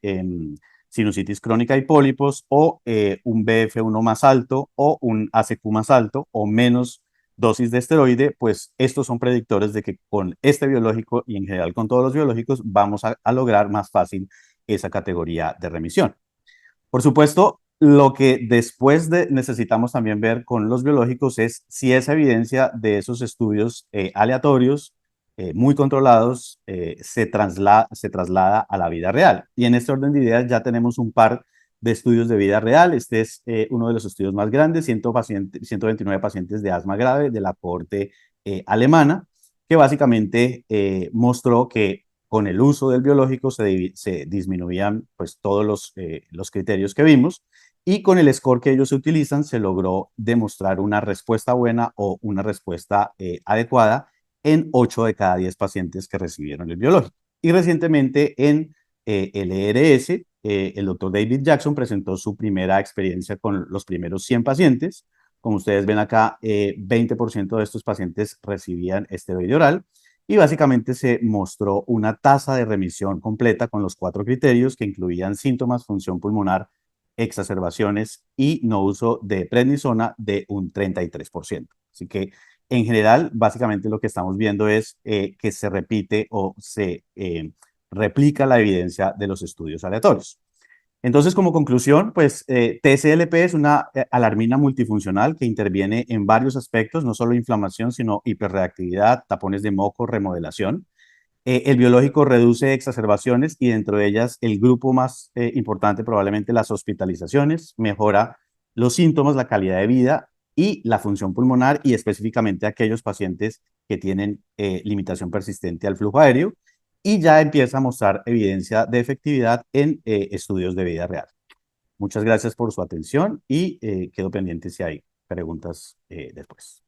[SPEAKER 3] sinusitis crónica y pólipos o un BF1 más alto o un ACQ más alto o menos dosis de esteroide, pues estos son predictores de que con este biológico y en general con todos los biológicos vamos a lograr más fácil esa categoría de remisión. Por supuesto, lo que después necesitamos también ver con los biológicos es si esa evidencia de esos estudios aleatorios, muy controlados, se traslada a la vida real. Y en este orden de ideas ya tenemos un par de estudios de vida real. Este es uno de los estudios más grandes, 129 pacientes de asma grave de la cohorte alemana, que básicamente mostró que con el uso del biológico se disminuían pues todos los criterios que vimos y con el score que ellos utilizan se logró demostrar una respuesta buena o una respuesta adecuada en 8 de cada 10 pacientes que recibieron el biológico. Y recientemente en el ERS, el doctor David Jackson presentó su primera experiencia con los primeros 100 pacientes. Como ustedes ven acá, 20% de estos pacientes recibían esteroide oral y básicamente se mostró una tasa de remisión completa con los 4 criterios que incluían síntomas, función pulmonar, exacerbaciones y no uso de prednisona de un 33%. Así que en general, básicamente lo que estamos viendo es que se repite o se replica la evidencia de los estudios aleatorios. Entonces, como conclusión, pues TSLP es una alarmina multifuncional que interviene en varios aspectos, no solo inflamación, sino hiperreactividad, tapones de moco, remodelación. El biológico reduce exacerbaciones y dentro de ellas el grupo más importante probablemente las hospitalizaciones, mejora los síntomas, la calidad de vida y la función pulmonar y específicamente aquellos pacientes que tienen limitación persistente al flujo aéreo y ya empieza a mostrar evidencia de efectividad en estudios de vida real. Muchas gracias por su atención y quedo pendiente si hay preguntas después.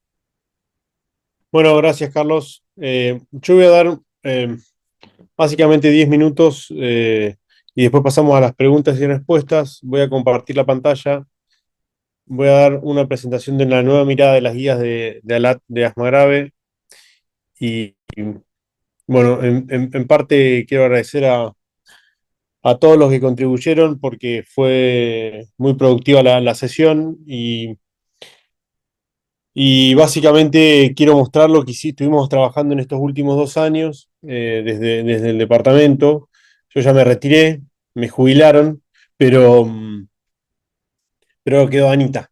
[SPEAKER 4] Bueno, gracias, Carlos. Yo voy a dar básicamente 10 minutos y después pasamos a las preguntas y respuestas. Voy a compartir la pantalla. Voy a dar una presentación de la nueva mirada de las guías de ALAT de asma grave. Y bueno, en parte quiero agradecer a todos los que contribuyeron porque fue muy productiva la sesión y básicamente quiero mostrar lo que sí estuvimos trabajando en estos últimos 2 años desde el departamento. Yo ya me retiré, me jubilaron, pero quedó Anita.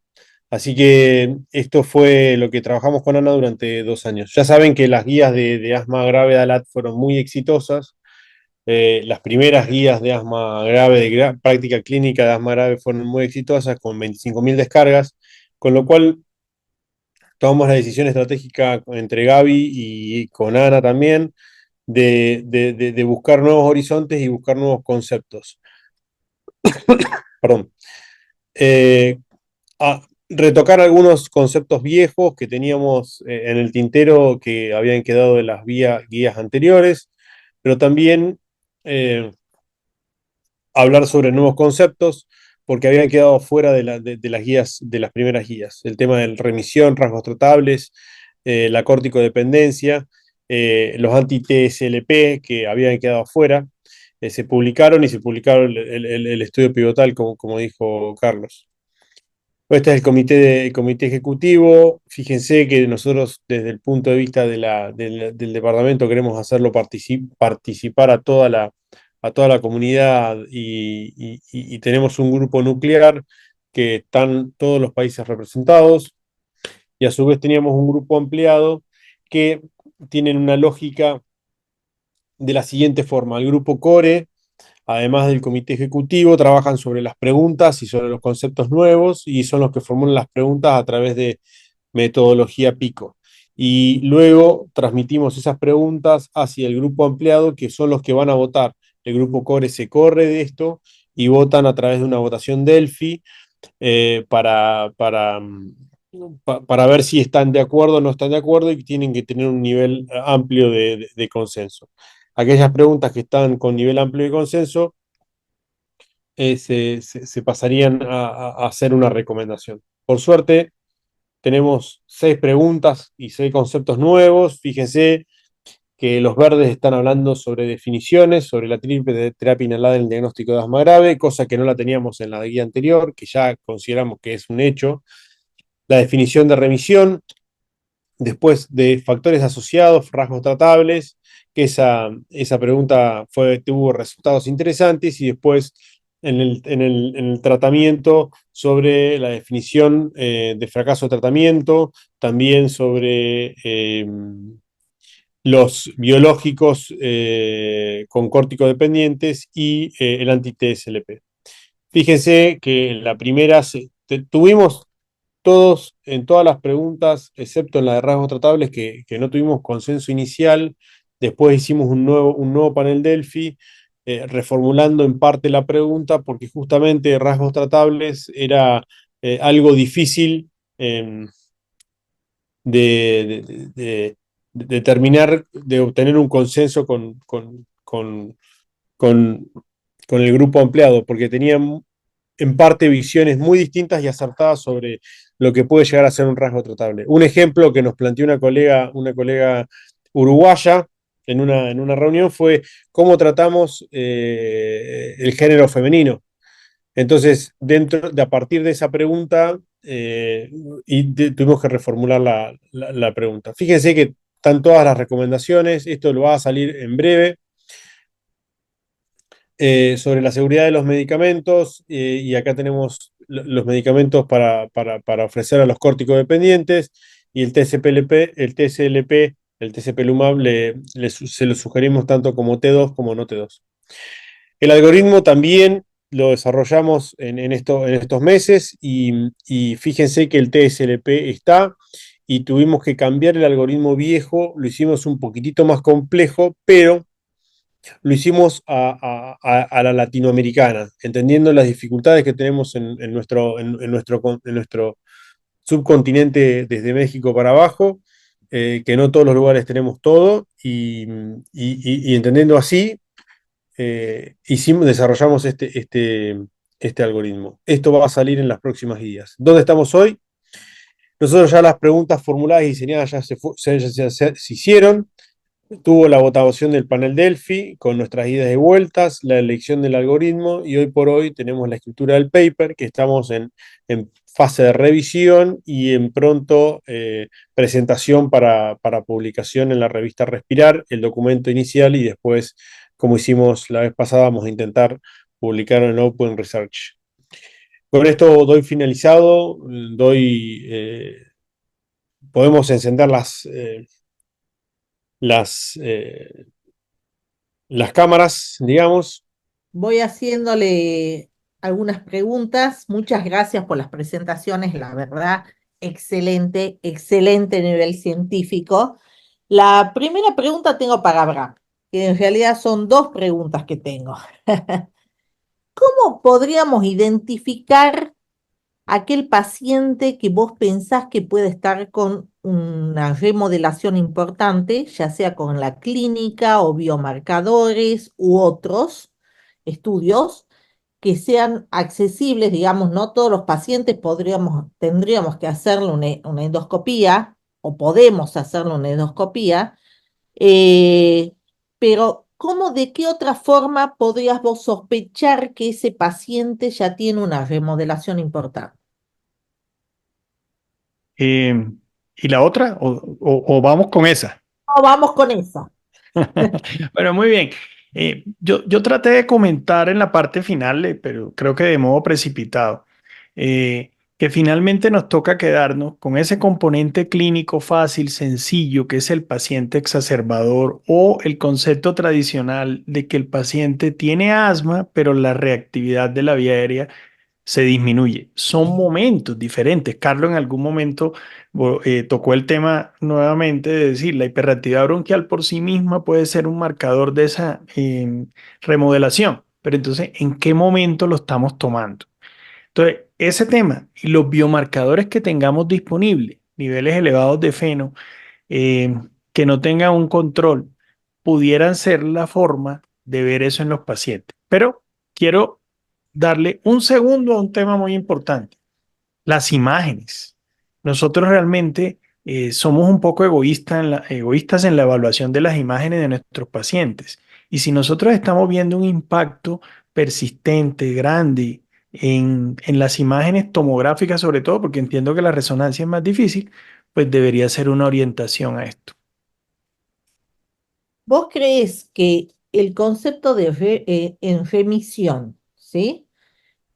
[SPEAKER 4] Así que esto fue lo que trabajamos con Ana durante 2 años. Ya saben que las guías de asma grave de ALAT fueron muy exitosas. Las primeras guías de asma grave, de práctica clínica de asma grave, fueron muy exitosas, con 25.000 descargas, con lo cual tomamos la decisión estratégica entre Gaby y con Ana también de buscar nuevos horizontes y buscar nuevos conceptos. Perdón. Retocar algunos conceptos viejos que teníamos en el tintero que habían quedado de las guías anteriores, pero también hablar sobre nuevos conceptos, porque habían quedado fuera de las guías, de las primeras guías. El tema de remisión, rasgos tratables, la corticodependencia, los anti-TSLP que habían quedado fuera, se publicaron y se publicaron el estudio pivotal, como dijo Carlos. Este es el comité ejecutivo. Fíjense que nosotros, desde el punto de vista del departamento, queremos hacerlo participar a toda la comunidad y tenemos un grupo nuclear que están todos los países representados y a su vez teníamos un grupo ampliado que tienen una lógica de la siguiente forma. El grupo Core, además del comité ejecutivo, trabajan sobre las preguntas y sobre los conceptos nuevos y son los que formulan las preguntas a través de metodología PICO. Y luego transmitimos esas preguntas hacia el grupo ampliado, que son los que van a votar. El grupo Core se corre de esto y votan a través de una votación Delphi para ver si están de acuerdo o no están de acuerdo y tienen que tener un nivel amplio de consenso. Aquellas preguntas que están con nivel amplio de consenso se pasarían a hacer una recomendación. Por suerte, tenemos 6 preguntas y 6 conceptos nuevos. Fíjense que los verdes están hablando sobre definiciones, sobre la triple terapia inhalada en el diagnóstico de asma grave, cosa que no la teníamos en la guía anterior, que ya consideramos que es un hecho. La definición de remisión, después de factores asociados, rasgos tratables, que esa pregunta tuvo resultados interesantes, y después en el tratamiento sobre la definición de fracaso de tratamiento, también sobre los biológicos con corticodependientes y el anti-TSLP. Fíjense que en la primera tuvimos todos, en todas las preguntas, excepto en la de rasgos tratables, que no tuvimos consenso inicial. Después hicimos un nuevo panel Delphi, reformulando en parte la pregunta, porque justamente rasgos tratables era algo difícil de determinar, de obtener un consenso con, con el grupo ampliado, porque tenían en parte visiones muy distintas y acertadas sobre lo que puede llegar a ser un rasgo tratable. Un ejemplo que nos planteó una colega uruguaya en una reunión fue cómo tratamos el género femenino. Entonces, a partir de esa pregunta, tuvimos que reformular la pregunta. Fíjense que están todas las recomendaciones, esto lo va a salir en breve. Sobre la seguridad de los medicamentos, y acá tenemos los medicamentos para ofrecer a los corticodependientes, y el TSLP, el TSPLumab, se lo sugerimos tanto como T2 como no T2. El algoritmo también lo desarrollamos en estos meses, y fíjense que el TSLP está, y tuvimos que cambiar el algoritmo viejo, lo hicimos un poquitito más complejo, pero lo hicimos a la latinoamericana, entendiendo las dificultades que tenemos en nuestro subcontinente desde México para abajo, que no todos los lugares tenemos todo, y entendiendo así, desarrollamos este algoritmo. Esto va a salir en las próximas guías. ¿Dónde estamos hoy? Nosotros ya las preguntas formuladas y diseñadas ya se hicieron. Tuvo la votación del panel Delphi con nuestras idas y vueltas, la elección del algoritmo, y hoy por hoy tenemos la escritura del paper, que estamos en fase de revisión y en pronto presentación para publicación en la revista Respirar, el documento inicial, y después, como hicimos la vez pasada, vamos a intentar publicarlo en Open Research. Con esto doy finalizado, podemos encender las cámaras, digamos.
[SPEAKER 1] Voy haciéndole algunas preguntas. Muchas gracias por las presentaciones, la verdad, excelente, excelente nivel científico. La primera pregunta tengo para Abraham, que en realidad son 2 preguntas que tengo. ¿Cómo podríamos identificar aquel paciente que vos pensás que puede estar con una remodelación importante, ya sea con la clínica o biomarcadores u otros estudios que sean accesibles, digamos, no todos los pacientes tendríamos que hacerle una endoscopía o podemos hacerle una endoscopía, eh, pero de qué otra forma podrías vos sospechar que ese paciente ya tiene una remodelación importante?
[SPEAKER 2] Eh, ¿Y la otra? ¿O vamos con esa?
[SPEAKER 1] No, vamos con eso.
[SPEAKER 2] Bueno, muy bien. Yo traté de comentar en la parte final, pero creo que de modo precipitado, que finalmente nos toca quedarnos con ese componente clínico fácil, sencillo, que es el paciente exacerbador o el concepto tradicional de que el paciente tiene asma, pero la reactividad de la vía aérea se disminuye. Son momentos diferentes. Carlos en algún momento tocó el tema nuevamente de decir, la hiperreactividad bronquial por sí misma puede ser un marcador de esa remodelación, pero entonces, ¿en qué momento lo estamos tomando? Entonces, ese tema y los biomarcadores que tengamos disponibles, niveles elevados de feno, eh, que no tengan un control, pudieran ser la forma de ver eso en los pacientes. Pero quiero darle un segundo a un tema muy importante, las imágenes. Nosotros realmente somos un poco egoístas en la evaluación de las imágenes de nuestros pacientes. Y si nosotros estamos viendo un impacto persistente, grande, en las imágenes tomográficas sobre todo, porque entiendo que la resonancia es más difícil, pues debería ser una orientación a esto.
[SPEAKER 1] ¿Vos creés que el concepto en remisión, ¿sí?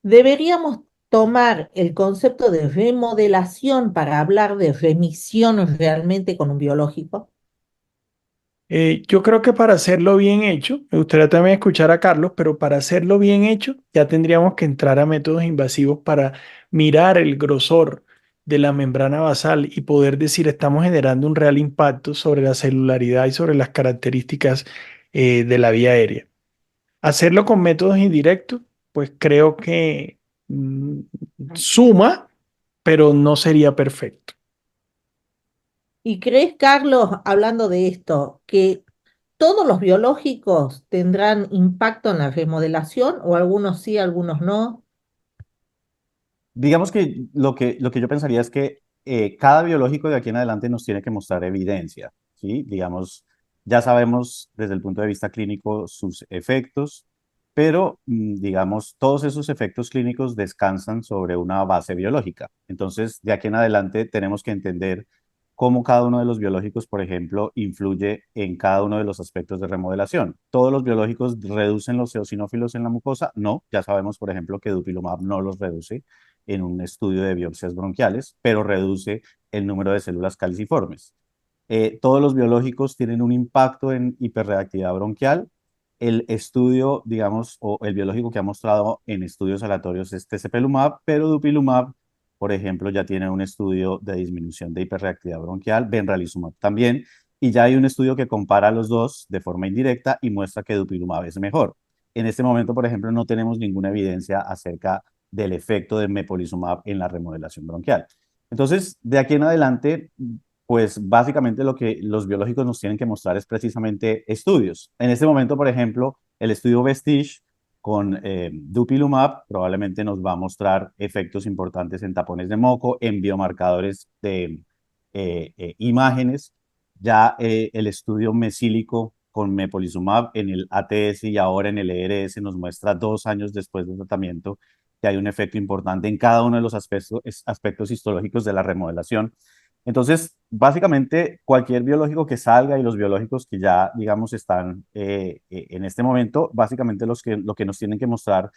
[SPEAKER 1] Deberíamos tomar el concepto de remodelación para hablar de remisión realmente con un biológico?
[SPEAKER 2] Yo creo que para hacerlo bien hecho, me gustaría también escuchar a Carlos, pero para hacerlo bien hecho ya tendríamos que entrar a métodos invasivos para mirar el grosor de la membrana basal y poder decir estamos generando un real impacto sobre la celularidad y sobre las características de la vía aérea. Hacerlo con métodos indirectos, pues creo que suma, pero no sería perfecto.
[SPEAKER 1] ¿Y crees, Carlos, hablando de esto, que todos los biológicos tendrán impacto en la remodelación o algunos sí, algunos no?
[SPEAKER 3] Digamos que lo que yo pensaría es que cada biológico de aquí en adelante nos tiene que mostrar evidencia, ¿sí? Digamos, ya sabemos desde el punto de vista clínico sus efectos, pero digamos, todos esos efectos clínicos descansan sobre una base biológica. Entonces, de aquí en adelante tenemos que entender cómo cada uno de los biológicos, por ejemplo, influye en cada uno de los aspectos de remodelación. ¿Todos los biológicos reducen los eosinófilos en la mucosa? No, ya sabemos, por ejemplo, que dupilumab no los reduce en un estudio de biopsias bronquiales, pero reduce el número de células caliciformes. Todos los biológicos tienen un impacto en hiperreactividad bronquial. El estudio, digamos, o el biológico que ha mostrado en estudios aleatorios es tezepelumab, pero dupilumab, por ejemplo, ya tiene un estudio de disminución de hiperreactividad bronquial, benralizumab también, y ya hay un estudio que compara los dos de forma indirecta y muestra que dupilumab es mejor. En este momento, por ejemplo, no tenemos ninguna evidencia acerca del efecto de mepolizumab en la remodelación bronquial. Entonces, de aquí en adelante, pues básicamente lo que los biológicos nos tienen que mostrar es precisamente estudios. En este momento, por ejemplo, el estudio Vestige con dupilumab probablemente nos va a mostrar efectos importantes en tapones de moco, en biomarcadores de imágenes. Ya el estudio mesílico con mepolizumab en el ATS y ahora en el ERS nos muestra 2 años después del tratamiento que hay un efecto importante en cada uno de los aspectos histológicos de la remodelación. Entonces, básicamente, cualquier biológico que salga y los biológicos que ya, digamos, están en este momento, básicamente lo que nos tienen que mostrar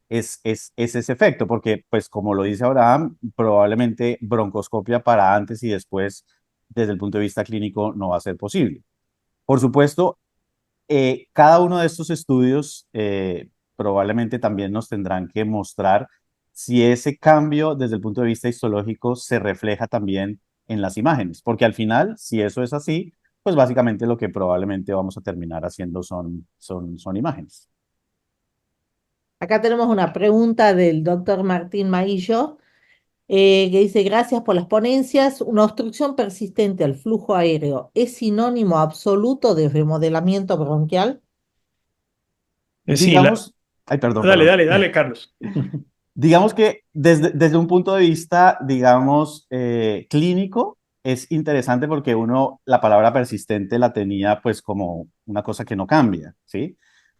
[SPEAKER 3] es ese efecto, porque, pues, como lo dice Abraham, probablemente broncoscopia para antes y después, desde el punto de vista clínico, no va a ser posible. Por supuesto, cada uno de estos estudios probablemente también nos tendrán que mostrar si ese cambio desde el punto de vista histológico se refleja también en las imágenes, porque al final, si eso es así, pues básicamente lo que probablemente vamos a terminar haciendo son imágenes.
[SPEAKER 1] Acá tenemos una pregunta del doctor Martín Maillo. que dice, gracias por las ponencias. Una obstrucción persistente al flujo aéreo es sinónimo absoluto de remodelamiento bronquial.
[SPEAKER 2] Sí,
[SPEAKER 3] Digamos, ay, perdón,
[SPEAKER 2] dale,
[SPEAKER 3] perdón.
[SPEAKER 2] dale, dale, Carlos.
[SPEAKER 3] Digamos que desde un punto de vista, digamos, clínico, es interesante porque uno la palabra persistente la tenía pues como una cosa que no cambia, ¿sí?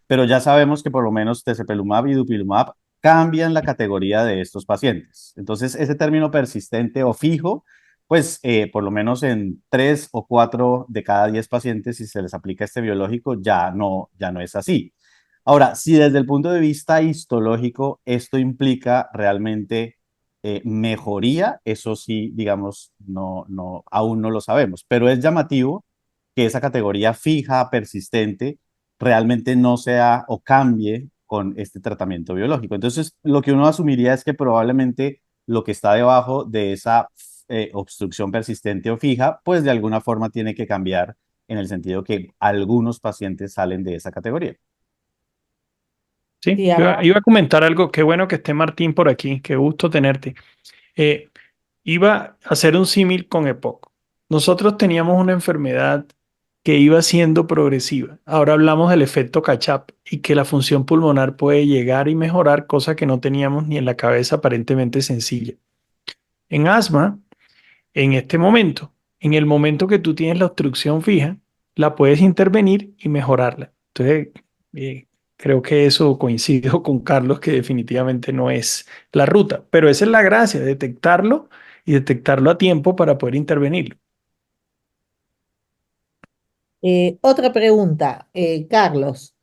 [SPEAKER 3] Pero ya sabemos que por lo menos tezepelumab y dupilumab cambian la categoría de estos pacientes. Entonces, ese término persistente o fijo, pues por lo menos en 3 o 4 de cada 10 pacientes, si se les aplica este biológico, ya no es así. Ahora, si desde el punto de vista histológico esto implica realmente mejoría, eso sí, digamos, aún no lo sabemos, pero es llamativo que esa categoría fija, persistente, realmente no sea o cambie con este tratamiento biológico. Entonces, lo que uno asumiría es que probablemente lo que está debajo de esa obstrucción persistente o fija, pues de alguna forma tiene que cambiar en el sentido que algunos pacientes salen de esa categoría.
[SPEAKER 2] Sí,
[SPEAKER 1] Sí,
[SPEAKER 2] iba a comentar algo. Qué bueno que esté Martín por aquí. Qué gusto tenerte. Eh, Iba a hacer un símil con EPOC. Nosotros teníamos una enfermedad que iba siendo progresiva. Ahora hablamos del efecto catch-up y que la función pulmonar puede llegar y mejorar, cosa que no teníamos ni en la cabeza aparentemente sencilla. En asma, en este momento, en el momento que tú tienes la obstrucción fija, la puedes intervenir y mejorarla. Entonces, eh, creo que eso coincido con Carlos, que definitivamente no es la ruta, pero esa es la gracia, detectarlo y detectarlo a tiempo para poder intervenirlo.
[SPEAKER 1] otra pregunta, Carlos.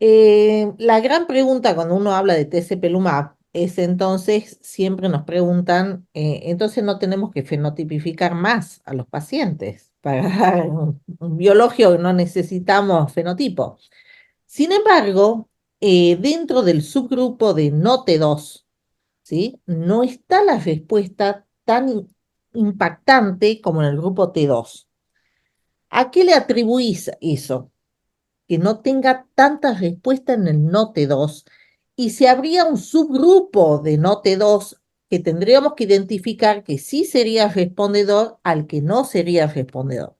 [SPEAKER 1] La gran pregunta cuando uno habla de TCP-Lumab es entonces, siempre nos preguntan, entonces no tenemos que fenotipificar más a los pacientes para dar un biológico, no necesitamos fenotipo. Sin embargo, dentro del subgrupo de NOT2, ¿sí? No está la respuesta tan impactante como en el grupo T2. ¿A qué le atribuís eso? Que no tenga tanta respuesta en el NOT2 y si habría un subgrupo de NOT2 que tendríamos que identificar que sí sería respondedor al que no sería respondedor.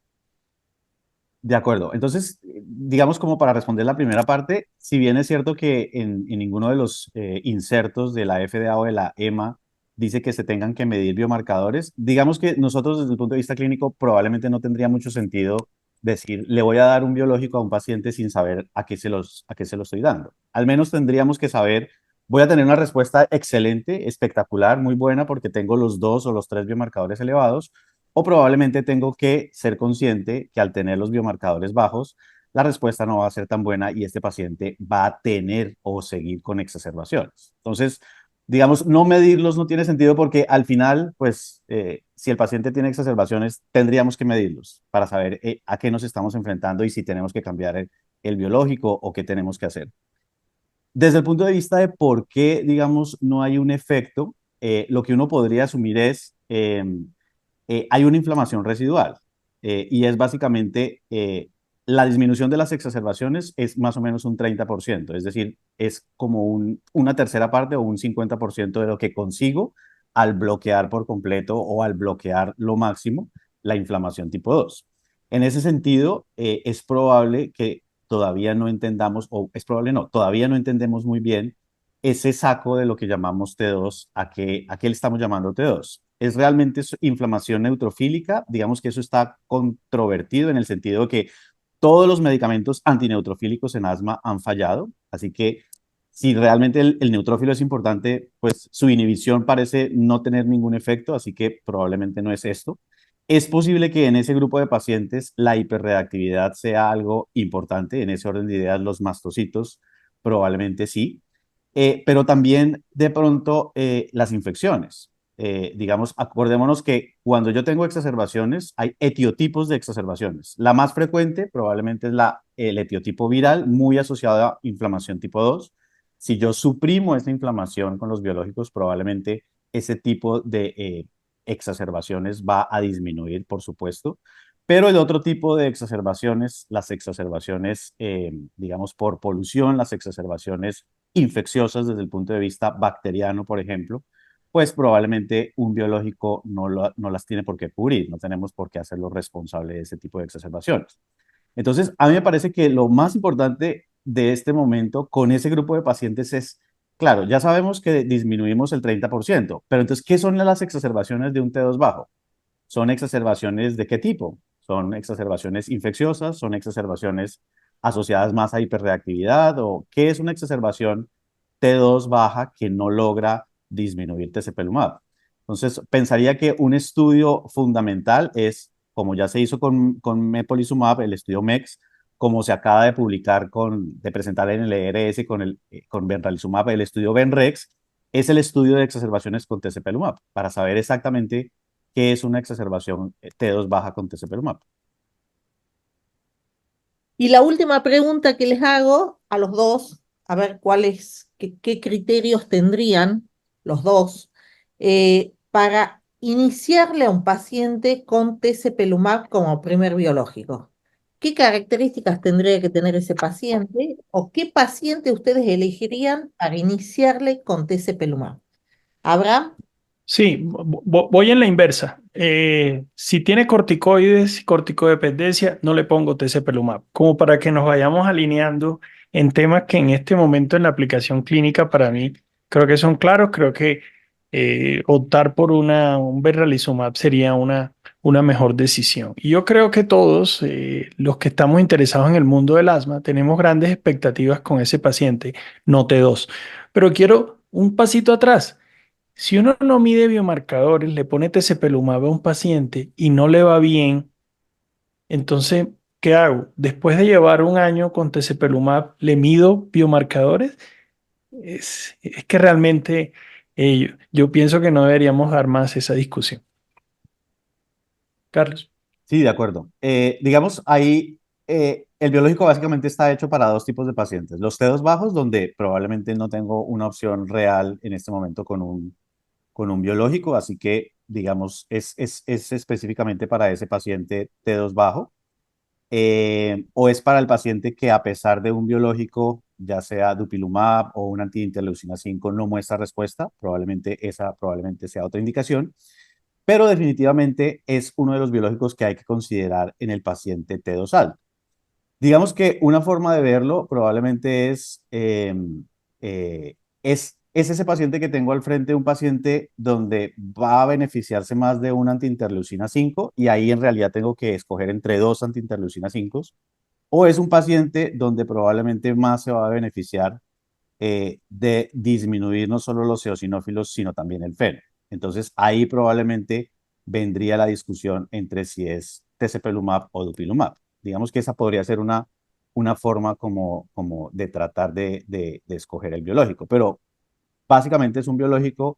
[SPEAKER 3] De acuerdo. Entonces, digamos como para responder la primera parte, si bien es cierto que en ninguno de los insertos de la FDA o de la EMA dice que se tengan que medir biomarcadores, digamos que nosotros desde el punto de vista clínico probablemente no tendría mucho sentido decir, le voy a dar un biológico a un paciente sin saber a qué se lo estoy dando. Al menos tendríamos que saber, voy a tener una respuesta excelente, espectacular, muy buena porque tengo los 2 o los 3 biomarcadores elevados, o probablemente tengo que ser consciente que al tener los biomarcadores bajos, la respuesta no va a ser tan buena y este paciente va a tener o seguir con exacerbaciones. Entonces, digamos, no medirlos no tiene sentido porque al final, pues, si el paciente tiene exacerbaciones, tendríamos que medirlos para saber a qué nos estamos enfrentando y si tenemos que cambiar el biológico o qué tenemos que hacer. Desde el punto de vista de por qué, digamos, no hay un efecto, lo que uno podría asumir es hay una inflamación residual y es básicamente la disminución de las exacerbaciones es más o menos un 30%, es decir, es como una tercera parte o un 50% de lo que consigo al bloquear por completo o al bloquear lo máximo la inflamación tipo 2. En ese sentido, es probable que todavía no entendamos, o es probable no, todavía no entendemos muy bien ese saco de lo que llamamos T2, a qué le estamos llamando T2. ¿Es realmente inflamación neutrofílica? Digamos que eso está controvertido en el sentido de que todos los medicamentos antineutrofílicos en asma han fallado, así que si realmente el neutrófilo es importante, pues su inhibición parece no tener ningún efecto, así que probablemente no es esto. Es posible que en ese grupo de pacientes la hiperreactividad sea algo importante, en ese orden de ideas los mastocitos probablemente sí, pero también de pronto las infecciones. Digamos, acordémonos que cuando yo tengo exacerbaciones, hay etiotipos de exacerbaciones. La más frecuente probablemente es el etiotipo viral, muy asociado a inflamación tipo 2. Si yo suprimo esa inflamación con los biológicos, probablemente ese tipo de exacerbaciones va a disminuir, por supuesto. Pero el otro tipo de exacerbaciones, las exacerbaciones, digamos, por polución, las exacerbaciones infecciosas desde el punto de vista bacteriano, por ejemplo, pues probablemente un biológico no las tiene por qué cubrir, no tenemos por qué hacerlo responsable de ese tipo de exacerbaciones. Entonces, a mí me parece que lo más importante de este momento con ese grupo de pacientes es, claro, ya sabemos que disminuimos el 30%, pero entonces, ¿qué son las exacerbaciones de un T2 bajo? ¿Son exacerbaciones de qué tipo? ¿Son exacerbaciones infecciosas? ¿Son exacerbaciones asociadas más a hiperreactividad? ¿O qué es una exacerbación T2 baja que no logra disminuir tezepelumab? Entonces, pensaría que un estudio fundamental es, como ya se hizo con mepolizumab, el estudio MEX, como se acaba de publicar de presentar en el ERS con benralizumab, el estudio BENREX, es el estudio de exacerbaciones con tezepelumab, para saber exactamente qué es una exacerbación T2 baja con tezepelumab.
[SPEAKER 1] Y la última pregunta que les hago a los dos, a ver qué criterios tendrían los dos para iniciarle a un paciente con tezepelumab como primer biológico. ¿Qué características tendría que tener ese paciente o qué paciente ustedes elegirían para iniciarle con tezepelumab? Abraham.
[SPEAKER 2] Sí, voy en la inversa. Si tiene corticoides y corticodependencia, no le pongo tezepelumab, como para que nos vayamos alineando en temas que en este momento en la aplicación clínica para mí creo que son claros. Creo que optar por un benralizumab sería una mejor decisión. Y yo creo que todos los que estamos interesados en el mundo del asma tenemos grandes expectativas con ese paciente, no T2. Pero quiero un pasito atrás. Si uno no mide biomarcadores, le pone tezepelumab a un paciente y no le va bien, entonces, ¿qué hago? Después de llevar un año con tezepelumab, ¿le mido biomarcadores? Es que realmente yo pienso que no deberíamos dar más esa discusión. Carlos.
[SPEAKER 3] Sí, de acuerdo. Digamos, ahí el biológico básicamente está hecho para dos tipos de pacientes. Los T2 bajos, donde probablemente no tengo una opción real en este momento con un biológico, así que, digamos, es específicamente para ese paciente T2 bajo. O es para el paciente que a pesar de un biológico, ya sea dupilumab o una antiinterleucina 5, no muestra respuesta, probablemente sea otra indicación, pero definitivamente es uno de los biológicos que hay que considerar en el paciente T2 alto. Digamos que una forma de verlo probablemente es ese paciente que tengo al frente, un paciente donde va a beneficiarse más de una antiinterleucina 5 y ahí en realidad tengo que escoger entre dos antiinterleucina 5, o es un paciente donde probablemente más se va a beneficiar de disminuir no solo los eosinófilos, sino también el FeNO. Entonces ahí probablemente vendría la discusión entre si es tezepelumab o dupilumab. Digamos que esa podría ser una forma como de tratar de escoger el biológico, pero básicamente es un biológico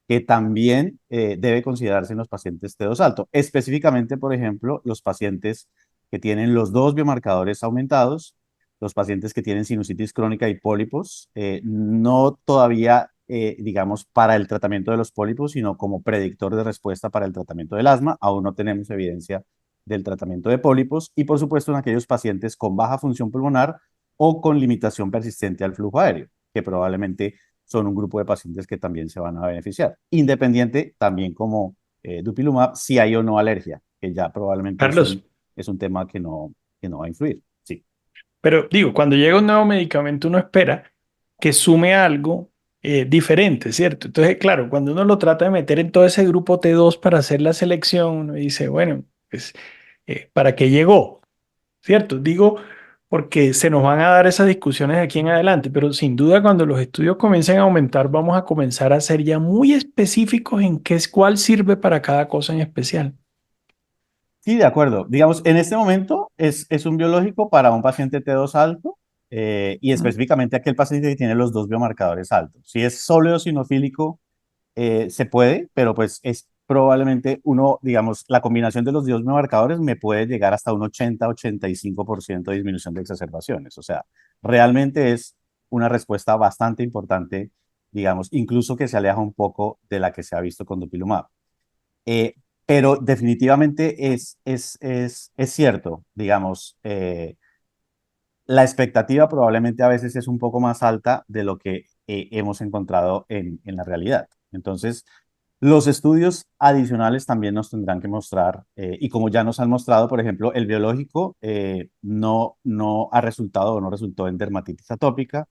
[SPEAKER 3] que también debe considerarse en los pacientes T2 alto, específicamente, por ejemplo, los pacientes que tienen los dos biomarcadores aumentados, los pacientes que tienen sinusitis crónica y pólipos, no todavía, digamos, para el tratamiento de los pólipos, sino como predictor de respuesta para el tratamiento del asma. Aún no tenemos evidencia del tratamiento de pólipos y, por supuesto, en aquellos pacientes con baja función pulmonar o con limitación persistente al flujo aéreo, que probablemente son un grupo de pacientes que también se van a beneficiar. Independiente, también como dupilumab, si hay o no alergia, que ya probablemente
[SPEAKER 2] Carlos,
[SPEAKER 3] es un tema que no va a influir. Sí,
[SPEAKER 2] pero digo, cuando llega un nuevo medicamento, uno espera que sume algo diferente, ¿cierto? Entonces, claro, cuando uno lo trata de meter en todo ese grupo T2 para hacer la selección, uno dice, bueno, pues, ¿para qué llegó? ¿Cierto? Digo, porque se nos van a dar esas discusiones de aquí en adelante, pero sin duda cuando los estudios comiencen a aumentar, vamos a comenzar a ser ya muy específicos en cuál sirve para cada cosa en especial.
[SPEAKER 3] sí, de acuerdo. Digamos, en este momento es un biológico para un paciente T2 alto y
[SPEAKER 2] ¿Mm?
[SPEAKER 3] específicamente aquel paciente que tiene los dos biomarcadores altos. Si es solo eosinofílico, se puede, pero pues es probablemente digamos, la combinación de los dos marcadores me puede llegar hasta un 80-85% de disminución de exacerbaciones. O sea, realmente es una respuesta bastante importante, digamos, incluso que se aleja un poco de la que se ha visto con dupilumab. Eh, pero definitivamente es cierto, digamos, la expectativa probablemente a veces es un poco más alta de lo que hemos encontrado en la realidad. Entonces, Los estudios adicionales también nos tendrán que mostrar, y como ya nos han mostrado, por ejemplo, el biológico no ha resultado o no resultó en dermatitis atópica.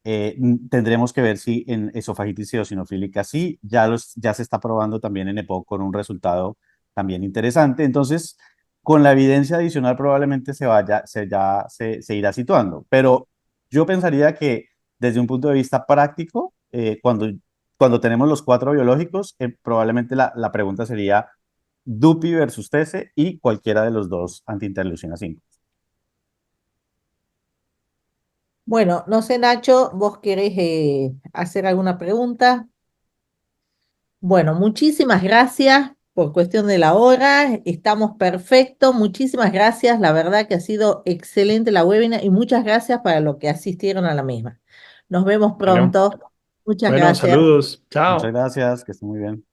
[SPEAKER 3] Tendremos que ver si en esofagitis eosinofílica sí, ya se está probando también en EPOC con un resultado también interesante. Entonces, con la evidencia adicional probablemente se irá situando, pero yo pensaría que desde un punto de vista práctico, cuando tenemos los cuatro biológicos, probablemente la pregunta sería DUPI versus TESE y cualquiera de los dos antiinterleucina 5.
[SPEAKER 1] Bueno, no sé, Nacho, ¿vos querés hacer alguna pregunta? Bueno, muchísimas gracias por cuestión de la hora. Estamos perfectos. Muchísimas gracias. La verdad que ha sido excelente la webinar y muchas gracias para los que asistieron a la misma. Nos vemos
[SPEAKER 2] Bueno,
[SPEAKER 1] pronto. Muchas
[SPEAKER 2] bueno,
[SPEAKER 1] gracias.
[SPEAKER 2] saludos.
[SPEAKER 3] Muchas
[SPEAKER 2] Chao.
[SPEAKER 3] gracias, que estén muy bien.